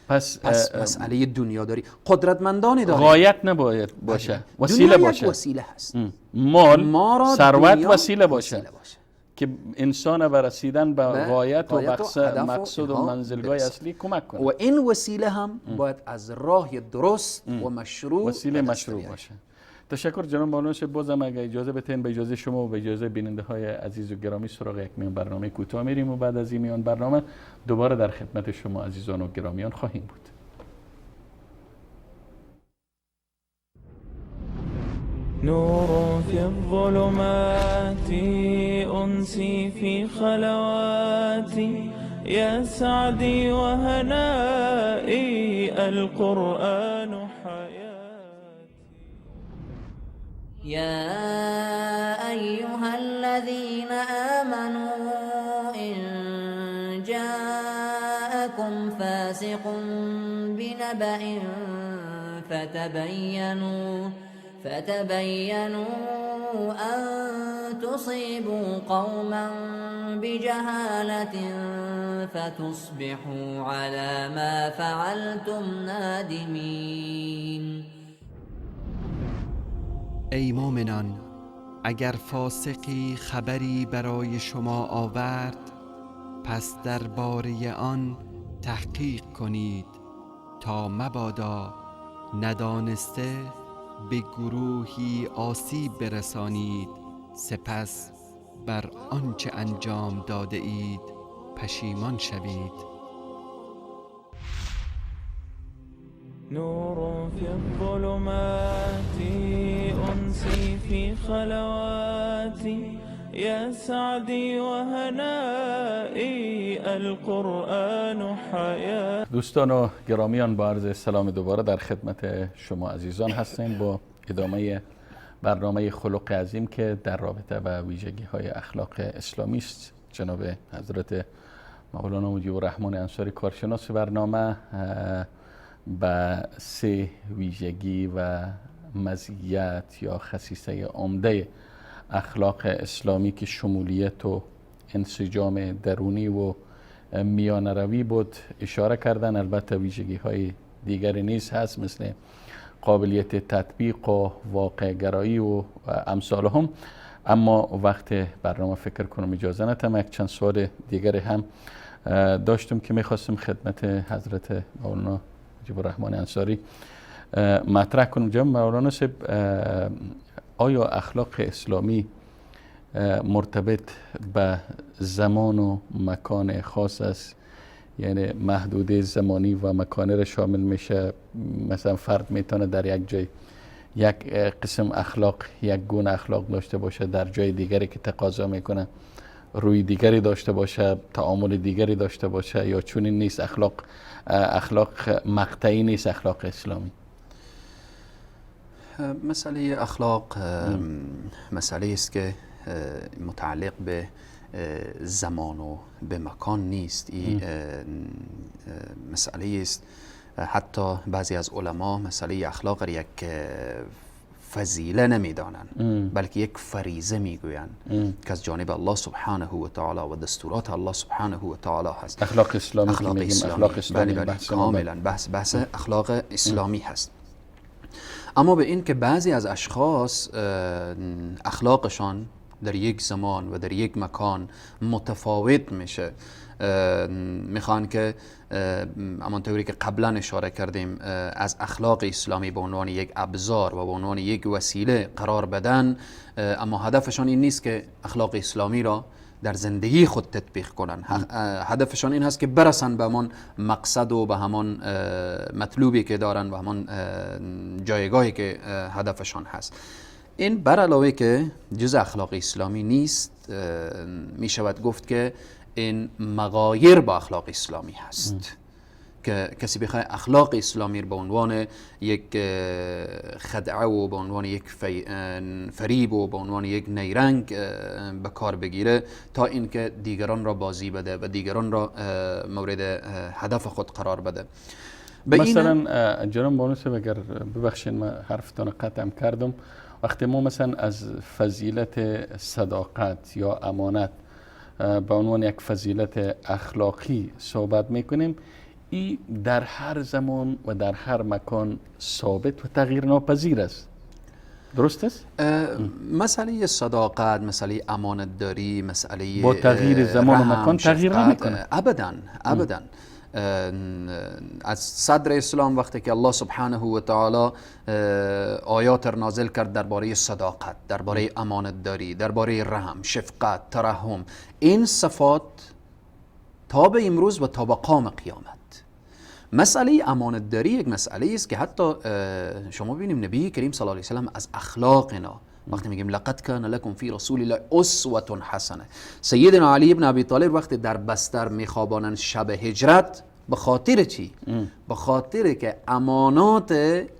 پس مسئله دنیا داری قدرتمندانی داره، غایت نباید باشه، وسیله باشه. وسیله هست. مال، ثروت وسیله باشه که انسان بر رسیدن به غایت و مقصود و منزلگاه اصلی کمک کنه. و این وسیله هم باید از راه درست و مشروع وسیله مشروع باشه. تشکر جناب مولانا. بازم اگه اجازه بدین به اجازه شما و به اجازه بیننده های عزیز و گرامی سراغ یک میان برنامه کوتاه میریم و بعد از این میان برنامه دوباره در خدمت شما عزیزان و گرامیان خواهیم بود. نور في الظلمات أنسي في خلواتي يا سعدي وهنائي القرآن حياتي. يا أيها الذين آمنوا إن جاءكم فاسق بنبأ فتبينوا أن تصيبوا قوما بجهالة فتصبحوا على ما فعلتم نادمين. ای مؤمنان، اگر فاسقی خبری برای شما آورد، پس درباره آن تحقیق کنید تا مبادا ندانسته به گروهی آسیب برسانید، سپس بر آنچه انجام داده اید پشیمان شوید. نور في الظلمات أنسي في خلواتي يا سعدي وهنائي القرآن حياتي. دوستان و گرامیان، با عرض سلام دوباره در خدمت شما عزیزان هستیم با ادامه برنامه خلق عظیم که در رابطه و ویژگی های اخلاق اسلامی است. جناب حضرت مولانا مجیب الرحمن انصاری کارشناس برنامه به 3 ویژگی و مزیت یا خصیصه عمده اخلاق اسلامی که شمولیت و انسجام درونی و میانه روی بود اشاره کردن. البته ویژگی های دیگری نیز هست، مثل قابلیت تطبیق و واقع گرایی و امثال هم. اما وقت برنامه فکر کنم اجازه ندهم، یک چند سوال دیگری هم داشتم که میخواستم خدمت حضرت مولانا مجیب الرحمن انصاری مطرح کنم. جناب مولانا صاحب، آیا اخلاق اسلامی مرتبط به زمان و مکان خاص است؟ یعنی محدوده زمانی و مکانی را شامل میشه؟ مثلا فرد میتونه در یک جای یک قسم اخلاق، یک گونه اخلاق داشته باشه، در جای دیگری که تقاضا میکنه روی دیگری داشته باشه، تعامل دیگری داشته باشه، یا چونین نیست؟ اخلاق مقطعی نیست اخلاق اسلامی؟ مسئله اخلاق مسئله است که متعلق به زمان و به مکان نیست. این مسئله است حتی بعضی از علما مسئله اخلاق را یک فضیله نمیدانند، بلکه یک فریضه میگویند که از جانب الله سبحانه و تعالی و دستورات الله سبحانه و تعالی هست. اخلاق اسلامی. اخلاق اسلامی بله کاملا بحث اخلاق اسلامی هست. اما به این که بعضی از اشخاص اخلاقشان در یک زمان و در یک مکان متفاوت میشه، میخوان که همانطوری که قبلا اشاره کردیم از اخلاق اسلامی به عنوان یک ابزار و به عنوان یک وسیله قرار بدن، اما هدفشان این نیست که اخلاق اسلامی را در زندگی خود تطبیق کنن. هدفشان این هست که برسن به همان مقصد و به همان مطلوبی که دارن و همان جایگاهی که هدفشان هست. این بر علاوه که جز اخلاق اسلامی نیست، می شود گفت که این مغایر با اخلاق اسلامی هست. که کسی بخواه اخلاق اسلامی به عنوان یک خدعه و به عنوان یک فریب و به عنوان یک نیرنگ به کار بگیره تا اینکه دیگران را بازی بده و دیگران را مورد هدف خود قرار بده. مثلا جناب مولانا صاحب، اگر ببخشید من حرفتان قطعم کردم، وقتی ما مثلا از فضیلت صداقت یا امانت به عنوان یک فضیلت اخلاقی صحبت میکنیم، این در هر زمان و در هر مکان ثابت و تغییر ناپذیر است. درست است؟ مسئله صداقت، مسئله امانت داری، مسئله با تغییر زمان و مکان تغییر نمیکنه. ابدا. از صدر اسلام وقتی که الله سبحانه و تعالی آیات نازل کرد درباره صداقت، درباره امانت داری، درباره رحم، شفقت، ترحم، این صفات تا به امروز و تا به قیام قیامت مسئله امانت داری یک مسئله است که حتی شما ببینیم نبی کریم صلی الله علیه و سلم از اخلاق اینا وقتی میگیم لقد کان لکم فی رسول الله اسوه حسنه، سیدنا علی ابن ابی طالب وقتی در بستر میخوابانن شب هجرت، به خاطر چی؟ به خاطر که امانات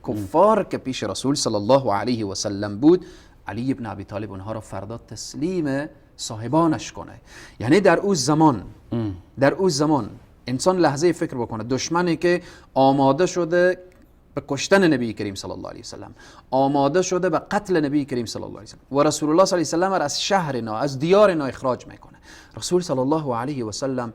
کفار که پیش رسول صلی الله علیه و سلم بود، علی ابن ابی طالب اونها را فردا تسلیم صاحبانش کنه. یعنی در اون زمان انسان لحظه فکر بکنه، دشمنی که آماده شده به کشتن نبی کریم صلی الله علیه و سلم، آماده شده به قتل نبی کریم صلی الله علیه و سلم و رسول الله صلی الله علیه و سلم را از شهرنا، از دیارنا اخراج میکنه. رسول صلی الله علیه و سلم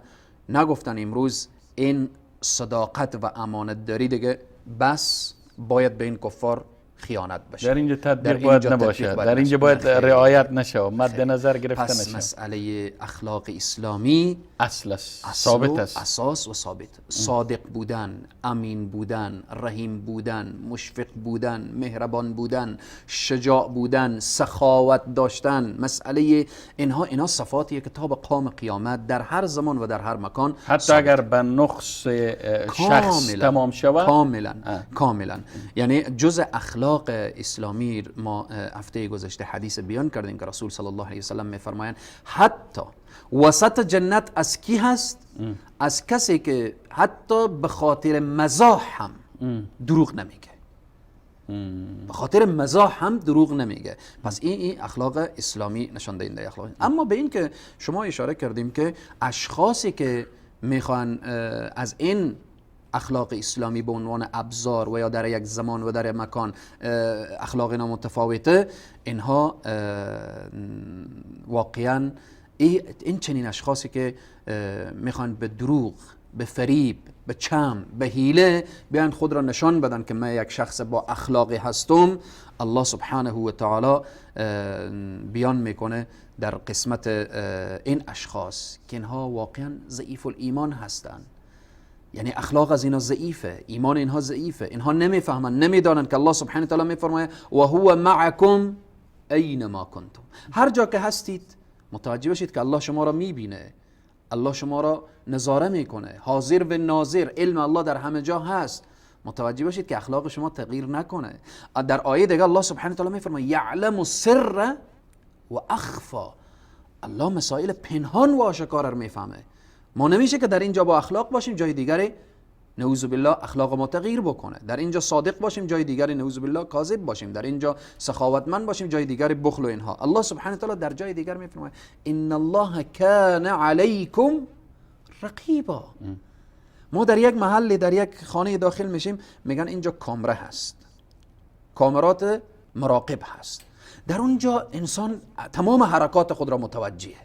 نگفتن امروز این صداقت و امانت داری دیگه بس باید به این کفار خیانت بشه، در اینجا تطبیق باید نباشه، در اینجا باید رعایت نشه و مد نظر گرفته نشه. پس مسئله اخلاق اسلامی اصل است، ثابت است، اساس و ثابت. صادق بودن، امین بودن، رحیم بودن، مشفق بودن، مهربان بودن، شجاع بودن، سخاوت داشتن، مسئله اینها صفاتیه که تا به قیام قیامت در هر زمان و در هر مکان حتی اگر به نقص شخص تمام شود کاملا. یعنی جز اخلاق اسلامی ما هفته گذشته حدیث بیان کردیم که رسول صلی الله علیه و سلم میفرمایند حتی وسط جنت از کی هست؟ از کسی که حتی به خاطر مزاح هم دروغ نمیگه، به خاطر مزاح هم دروغ نمیگه. پس این اخلاق اسلامی نشان دهنده اخلاق. اما به این که شما اشاره کردیم که اشخاصی که میخوان از این اخلاق اسلامی به عنوان ابزار و یا در یک زمان و در یک مکان اخلاق اینا متفاوته، اینها واقعا این چنین اشخاصی که میخوان به دروغ، به فریب، به چم، به حیله بیان خود را نشان بدن که من یک شخص با اخلاقی هستم، الله سبحانه و تعالی بیان میکنه در قسمت این اشخاص که اینها واقعا ضعیف الایمان هستند. یعنی اخلاق از اینا ضعیفه، ایمان اینها ضعیفه، اینها نمیفهمن، نمیدانن که الله سبحانه و تعالی میفرماید و هو معکم اینما کنتم. هر جا که هستید متوجه بشید که الله شما را میبینه، الله شما را نظاره میکنه، حاضر و ناظر، علم الله در همه جا هست. متوجه بشید که اخلاق شما تغییر نکنه. در آیه دیگه الله سبحانه و تعالی میفرماید یعلم السر و اخفا، الله مسائل پنهان و آشکار را میفهمه. ما نمیشه که در اینجا با اخلاق باشیم جای دیگری نعوذ بالله اخلاق ما تغییر بکنه، در اینجا صادق باشیم جای دیگری نعوذ بالله کاذب باشیم، در اینجا سخاوتمند باشیم جای دیگری بخل و اینها. الله سبحانه و تعالی در جای دیگر میفرماید ان الله کان علیکم رقیبا. ما در یک محل، در یک خانه داخل میشیم، میگن اینجا کامره هست، کامرات مراقب هست، در اونجا انسان تمام حرکات خود را متوجهه،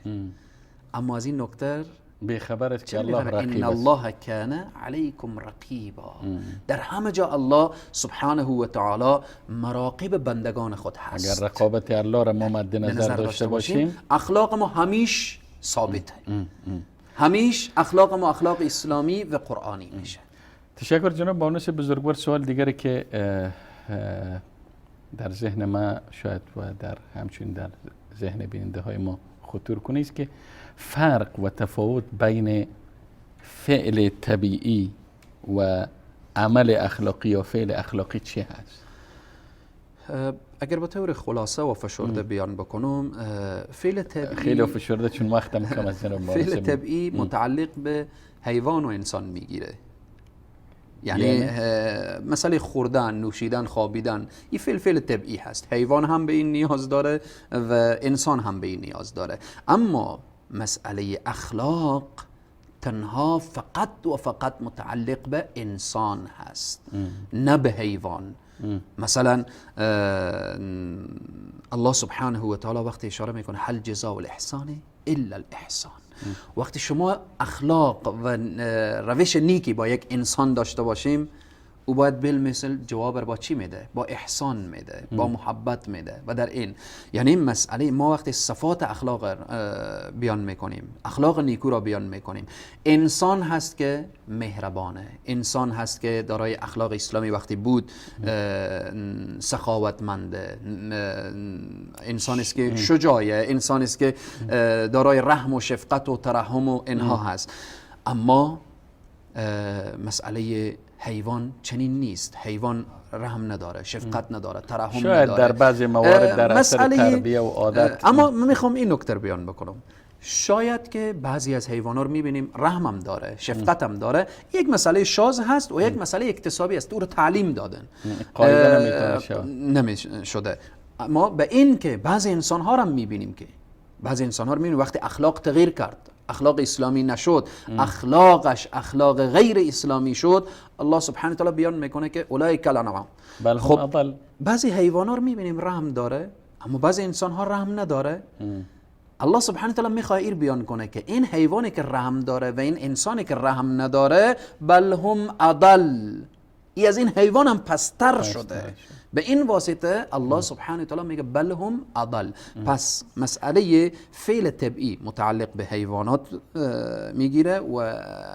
اما از این نکته بیخبر است که الله رقیب است. ان الله کان علیکم رقیبا. در همه جا الله سبحانه و تعالی مراقب بندگان خود هست. اگر رقابت الله را ما مد نظر داشته باشیم، اخلاق ما همیش ثابته، همیش اخلاق ما اخلاق اسلامی و قرآنی میشه. تشکر جناب بانوس بزرگوار. سوال دیگری که در ذهن ما شاید و در همچنین در ذهن بیننده های ما خطور کنه است که فرق و تفاوت بین فعل طبیعی و عمل اخلاقی یا فعل اخلاقی چی هست؟ اگر به طور خلاصه و فشرده بیان بکنم، فعل طبیعی خیلی فشرده چون وقتم کم از جناب بانوس. فعل طبیعی متعلق به حیوان و انسان میگیره. یعنی مثلا خوردن، نوشیدن، خوابیدن، این فعل طبیعی هست. حیوان هم به این نیاز داره و انسان هم به این نیاز داره. اما مسئله اخلاق تنها فقط و فقط متعلق به انسان هست، نه به حیوان. مثلا الله سبحانه و تعالی وقتی اشاره میکنه هل جزاء الاحسان الا الاحسان، وقتی شما اخلاق و روش نیکی با یک انسان داشته باشیم، او باید بالمثل جواب با چی میده؟ با احسان میده، با محبت میده. و در این یعنی مسئله ما وقتی صفات اخلاق بیان میکنیم، اخلاق نیکو را بیان میکنیم، انسان هست که مهربانه، انسان هست که دارای اخلاق اسلامی وقتی بود سخاوتمنده، انسان است که شجاعه، انسان است که دارای رحم و شفقت و ترحم و اینها هست. اما مسئله حیوان چنین نیست. حیوان رحم نداره، شفقت نداره، ترحم شاید نداره. در بعضی موارد در اثر تربیه و عادت. اما میخوام این نکته بیان بکنم، شاید که بعضی از حیوانات رو میبینیم رحمم داره، شفقتم داره، یک مسئله شاذ هست و یک مسئله اکتسابی است، او رو تعلیم دادن، قاعده نمیشده. اما به این که بعضی انسان ها رو میبینیم که بعضی انسان ها رو میبینیم وقتی اخلاق تغییر کرد، اخلاق اسلامی نشد، اخلاقش اخلاق غیر اسلامی شد، الله سبحانه و تعالی بیان میکنه که اولئک الانعام. بل هم اضل. بعضی حیوانات رو میبینیم رحم داره اما بعضی انسان ها رحم نداره. الله سبحانه و تعالی میخواد این بیان کنه که این حیوانی که رحم داره و این انسانی که رحم نداره بل هم اضل، ای از این حیوان هم پستر شده. به این واسطه الله سبحانه و تعالی میگه بل هم اضل. پس مسئله فعل طبعی متعلق به حیوانات میگیره و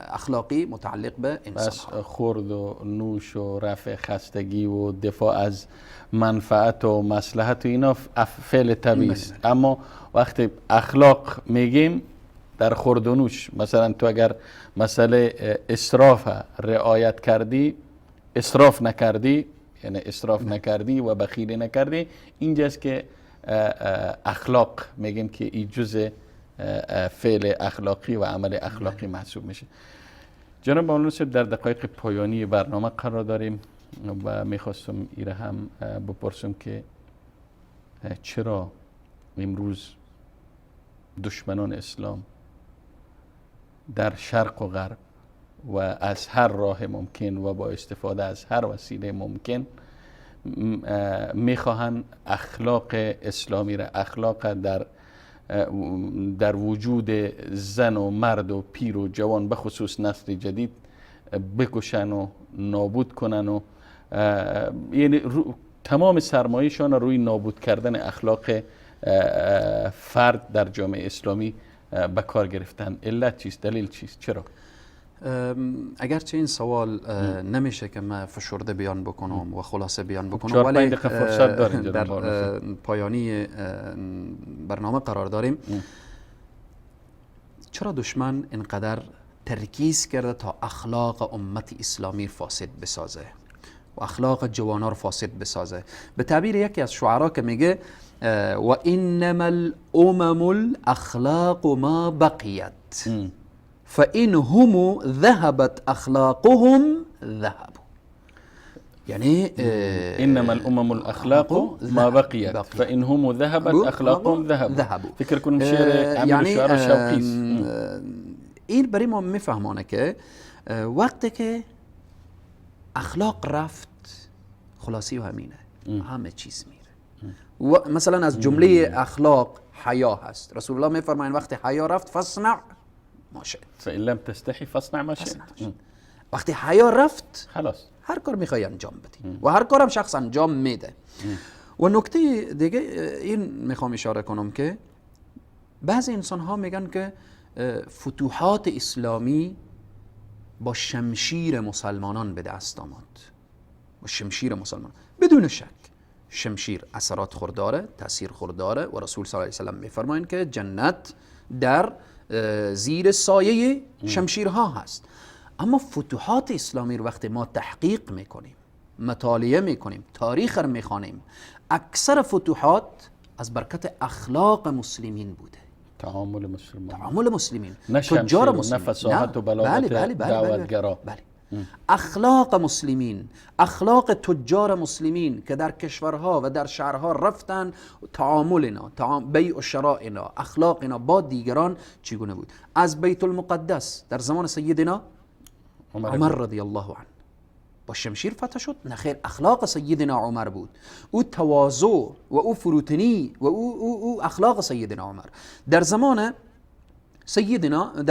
اخلاقی متعلق به انسان ها. خورد و نوش و رفع خستگی و دفاع از منفعت و مصلحت و اینا فعل طبیعی است. اما وقتی اخلاق میگیم در خورد و نوش، مثلا تو اگر مسئله اسراف رعایت کردی، اسراف نکردی، یعنی اسراف نکردی و بخیلی نکردی، اینجاست که اخلاق میگیم که این جزء فعل اخلاقی و عمل اخلاقی محسوب میشه. جناب مولانا صاحب، در دقایق پایانی برنامه قرار داریم و میخواستم ایره هم بپرسم که چرا امروز دشمنان اسلام در شرق و غرب و از هر راه ممکن و با استفاده از هر وسیله ممکن میخواهند اخلاق اسلامی را، اخلاق در وجود زن و مرد و پیر و جوان، به خصوص نسل جدید، بکشن و نابود کنن و یعنی تمام سرمایه‌شان روی نابود کردن اخلاق فرد در جامعه اسلامی به کار گرفتن. علت چیست؟ دلیل چیست؟ چرا؟ اگرچه این سوال نمیشه که من فشرده بیان بکنم و خلاصه بیان بکنم، ولی در پایانی برنامه قرار داریم. چرا دشمن اینقدر ترکیز کرده تا اخلاق امت اسلامی فاسد بسازه و اخلاق جوانان فاسد بسازه؟ به تعبیر یکی از شعرا که میگه و انما الامم الاخلاق ما بقیت فإن هم ذهبت اخلاقهم ذهبوا. یعنی انما الامم الاخلاق ما بقیت فإن هم ذهبت اخلاقهم ذهبوا. فکر کنم شعر امیر شعرا شوقی است. این برای ما میفهمانه که وقتی که اخلاق رفت خلاصی و همینه، همه چیز میره. و مثلا از جمله اخلاق حیا هست. رسول الله میفرماین وقتی حیا رفت فاصنع ما شئت فإن لم تستحی فاصنع ما شئت. وقتی حیا رفت خلاص هر کار میخوای انجام بدی و هر کارم شخص انجام میده. و نکته دیگه این میخوام اشاره کنم که بعضی انسان ها میگن که فتوحات اسلامی با شمشیر مسلمانان به دست آمد. با شمشیر مسلمان بدون شک شمشیر اثرات خورداره، تاثیر خورداره و رسول صلی الله علیه و سلم میفرمایند که جنت در زیر سایه شمشیرها هست. اما فتوحات اسلامی رو وقتی ما تحقیق میکنیم، مطالعه میکنیم، تاریخ رو میخوانیم، اکثر فتوحات از برکت اخلاق مسلمین بوده. تعامل مسلمین، تجار مسلمین، نه فصاحت و بلاغت دعوتگرا. اخلاق مسلمین، اخلاق تجار مسلمین که در کشورها و در شهرها رفتن، تعامل اینا، بیع و شراء اینا، اخلاق اینا با دیگران چگونه بود؟ از بیت المقدس در زمان سیدنا عمر رضی الله عنه با شمشیر فتح شد؟ نخیر، اخلاق سیدنا عمر بود. او تواضع و او فروتنی و او اخلاق سیدنا عمر. در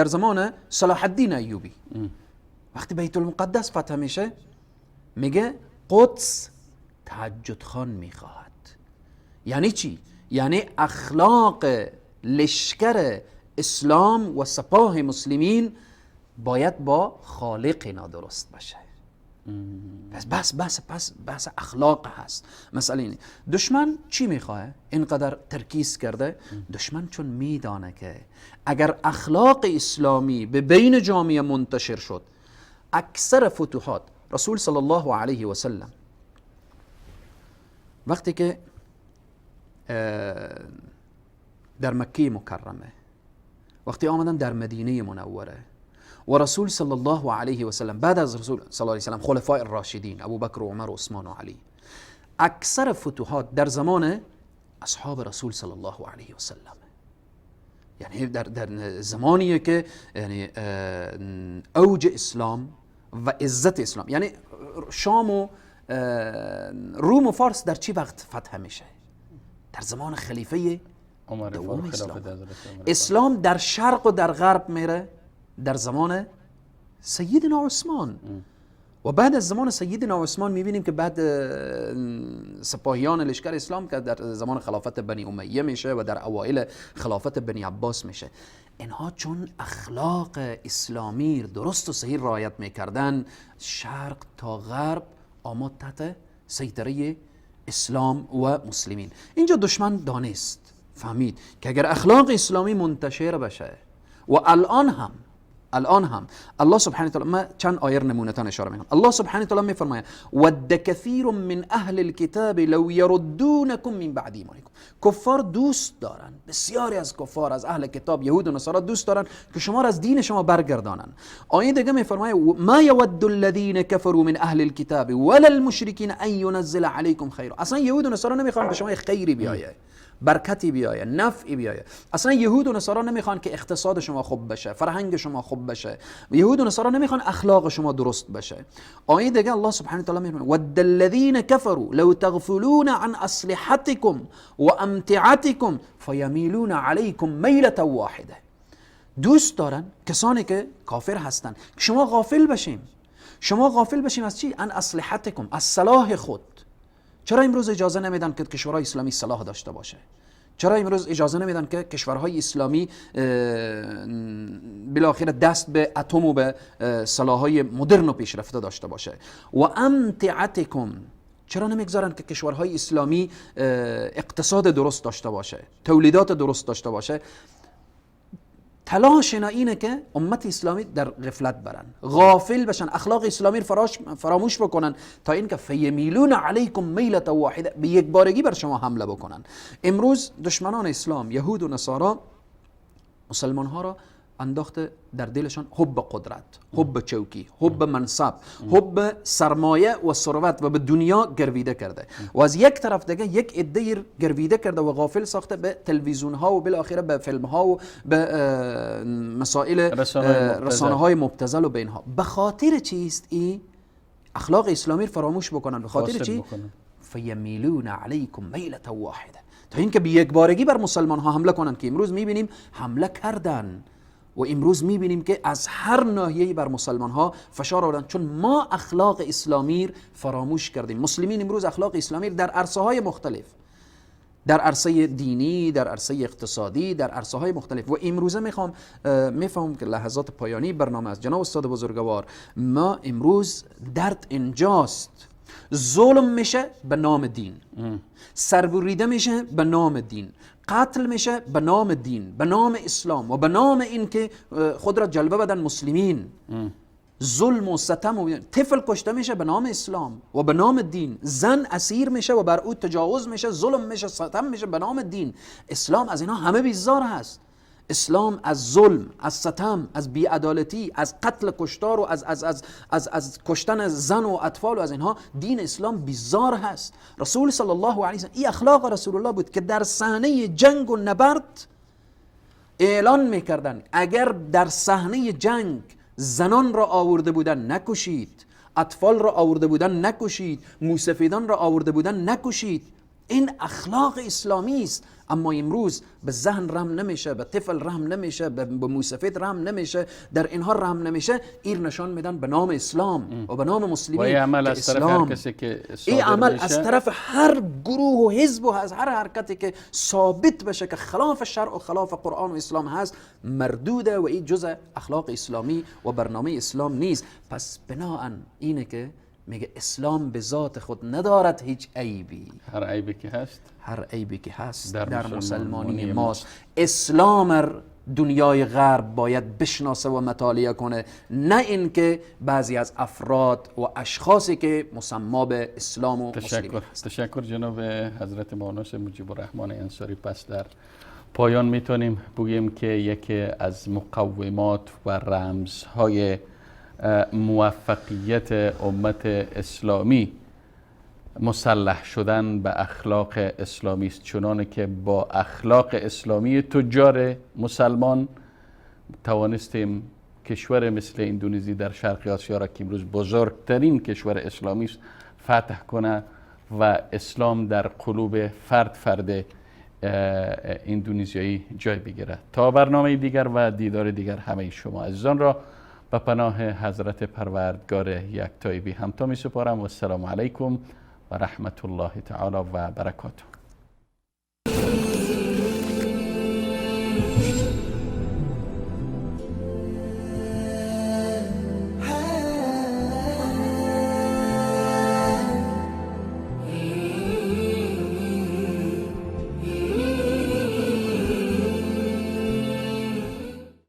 زمان صلاح الدین ایوبی وقتی بیت المقدس فتح میشه میگه قدس تهجد خان میخواهد. یعنی چی؟ یعنی اخلاق لشکر اسلام و سپاه مسلمین باید با خالق اینا درست باشه. بس اخلاق هست. مثلا اینه دشمن چی میخواه؟ اینقدر ترکیز کرده. دشمن چون میدانه که اگر اخلاق اسلامی به بین جامعه منتشر شد، اکثر فتوحات رسول صلی الله علیه و سلم وقتی که در مکه مکرمه، وقتی آمدن در مدینه منوره و رسول صلی الله علیه و سلم بعد از رسول صلی الله علیه و سلم خلفای الراشدین ابوبکر و عمر و عثمان و علی، اکثر فتوحات در زمان اصحاب رسول صلی الله علیه و سلم، یعنی در زمانیه که یعنی اوج اسلام و عزت اسلام، یعنی شام و روم و فارس در چی وقت فتح میشه؟ در زمان خلیفه دوم اسلام. اسلام در شرق و در غرب میره در زمان سیدنا عثمان و بعد از زمان سیدنا عثمان میبینیم که بعد سپاهیان لشکر اسلام که در زمان خلافت بنی امیه میشه و در اوائل خلافت بنی عباس میشه. اینها چون اخلاق اسلامی درست و صحیح رعایت میکردن، شرق تا غرب آمد تحت سیطره اسلام و مسلمین. اینجا دشمن دانست، فهمید که اگر اخلاق اسلامی منتشر بشه و الان هم الله سبحانه و تعالی، ما چند آیه نمونتان اشاره میکنم. الله سبحانه و تعالی میفرماید ود کثیر من اهل الكتاب لو يردونكم من بعد ایمانکم. کفار دوست دارن، بسیاری از کفار از اهل کتاب یهود و نصارا دوست دارن که شما را از دین شما برگردانن. آیه دیگه میفرماید ما يود الذين كفروا من اهل الكتاب ولا المشركين ان ينزل عليكم خيرا. اصلا یهود و نصارا نمیخوان به شما خیری بیایه، برکتی بیایه، نفعی بیایه. اصلا یهود و نصارا نمیخوان که اقتصاد شما خوب بشه، فرهنگ شما خوب بشه. یهود و نصارا نمیخوان اخلاق شما درست بشه. آیه دیگه الله سبحانه و تعالی میگه ود الذين كفروا لو تغفلون عن اسلحتكم وامتعتكم فيميلون عليكم ميلة واحده. دوست دارن کسانی که کافر هستن که شما غافل بشیم از چی؟ عن اسلحتكم، از سلاح خود. چرا امروز اجازه نمیدن که کشورهای اسلامی سلاح داشته باشه؟ چرا امروز اجازه نمیدن که کشورهای اسلامی بالاخره دست به اتم و به سلاحهای مدرن و پیشرفته داشته باشه؟ و امتعتکم، چرا نمیگذارن که کشورهای اسلامی اقتصاد درست داشته باشه، تولیدات درست داشته باشه؟ تلاش اینه که امت اسلامی در غفلت برن، غافل بشن، اخلاق اسلامی فراموش بکنن تا اینکه فیمیلون علیکم میلة واحده، به یک بارگی بر شما حمله بکنن. امروز دشمنان اسلام، یهود و نصارا، مسلمان ها را انداخته در دلشان حب قدرت، حب چوکی، حب منصب، حب سرمایه و ثروت و به دنیا گرویده کرده و از یک طرف دیگه یک عده گرویده کرده و غافل ساخته به تلویزیون ها و بالاخره به فیلم ها و به مسائل رسانه های مبتذل و بینها. به خاطر چیست این اخلاق اسلامی فراموش بکنن؟ به خاطر چی؟ فیمیلون علیکم میلة واحده، تا اینکه به یک بارگی بر مسلمان ها حمله کنن که امروز میبینیم حمله کردن و امروز میبینیم که از هر ناحیه‌ای بر مسلمان ها فشار آوردن، چون ما اخلاق اسلامی فراموش کردیم. مسلمین امروز اخلاق اسلامی در عرصه های مختلف، در عرصه دینی، در عرصه اقتصادی، در عرصه های مختلف. و امروزه میفهمم که لحظات پایانی برنامه از جناب استاد بزرگوار، ما امروز درد اینجاست، ظلم میشه به نام دین، سربریده میشه به نام دین، قتل میشه به نام دین، به نام اسلام و به نام این که خود را جلوه بدن مسلمین. ظلم و ستم و طفل کشته میشه به نام اسلام و به نام دین، زن اسیر میشه و بر او تجاوز میشه، ظلم میشه، ستم میشه به نام دین. اسلام از اینا همه بیزار هست. اسلام از ظلم، از ستم، از بیعدالتی، از قتل کشتار و از کشتن زن و اطفال و از اینها دین اسلام بیزار هست. رسول صلی الله علیه و سلم این اخلاق رسول الله بود که در صحنه جنگ و نبرد اعلان میکردن اگر در صحنه جنگ زنان را آورده بودن نکشید، اطفال را آورده بودن نکشید، موسفیدان را آورده بودن نکشید. این اخلاق اسلامی است. اما امروز به زن رحم نمیشه، به طفل رحم نمیشه، به موسفید رحم نمیشه، در اینها رحم نمیشه. این نشان میدن به نام اسلام و به نام مسلمین. و این عمل از طرف هر کسی که این عمل از طرف هر گروه و حزب و از هر حرکتی که ثابت بشه که خلاف شرع و خلاف قرآن و اسلام هست مردوده و این جزء اخلاق اسلامی و برنامه اسلام نیست. پس بناهن اینه که میگه اسلام به ذات خود ندارد هیچ عیبی. هر عیبی که هست در مسلمانی ماست. اسلام دنیای غرب باید بشناسه و مطالعه کنه، نه اینکه بعضی از افراد و اشخاصی که مسما به اسلام و مسلمین هستند. تشکر جناب حضرت مولانا مجیب الرحمن انصاری. پس در پایان میتونیم بگیم که یکی از مقومات و رمزهای موفقیت امت اسلامی مسلح شدن به اخلاق اسلامی است، چنانه که با اخلاق اسلامی تجار مسلمان توانستیم کشور مثل اندونزی در شرق آسیا را که امروز بزرگترین کشور اسلامی است فتح کنه و اسلام در قلوب فرد اندونزیایی جای بگیره. تا برنامه دیگر و دیدار دیگر همه شما عزیزان را به پناه حضرت پروردگار یکتای بی همتا می سپارم و السلام علیکم و رحمت الله تعالی و برکاته.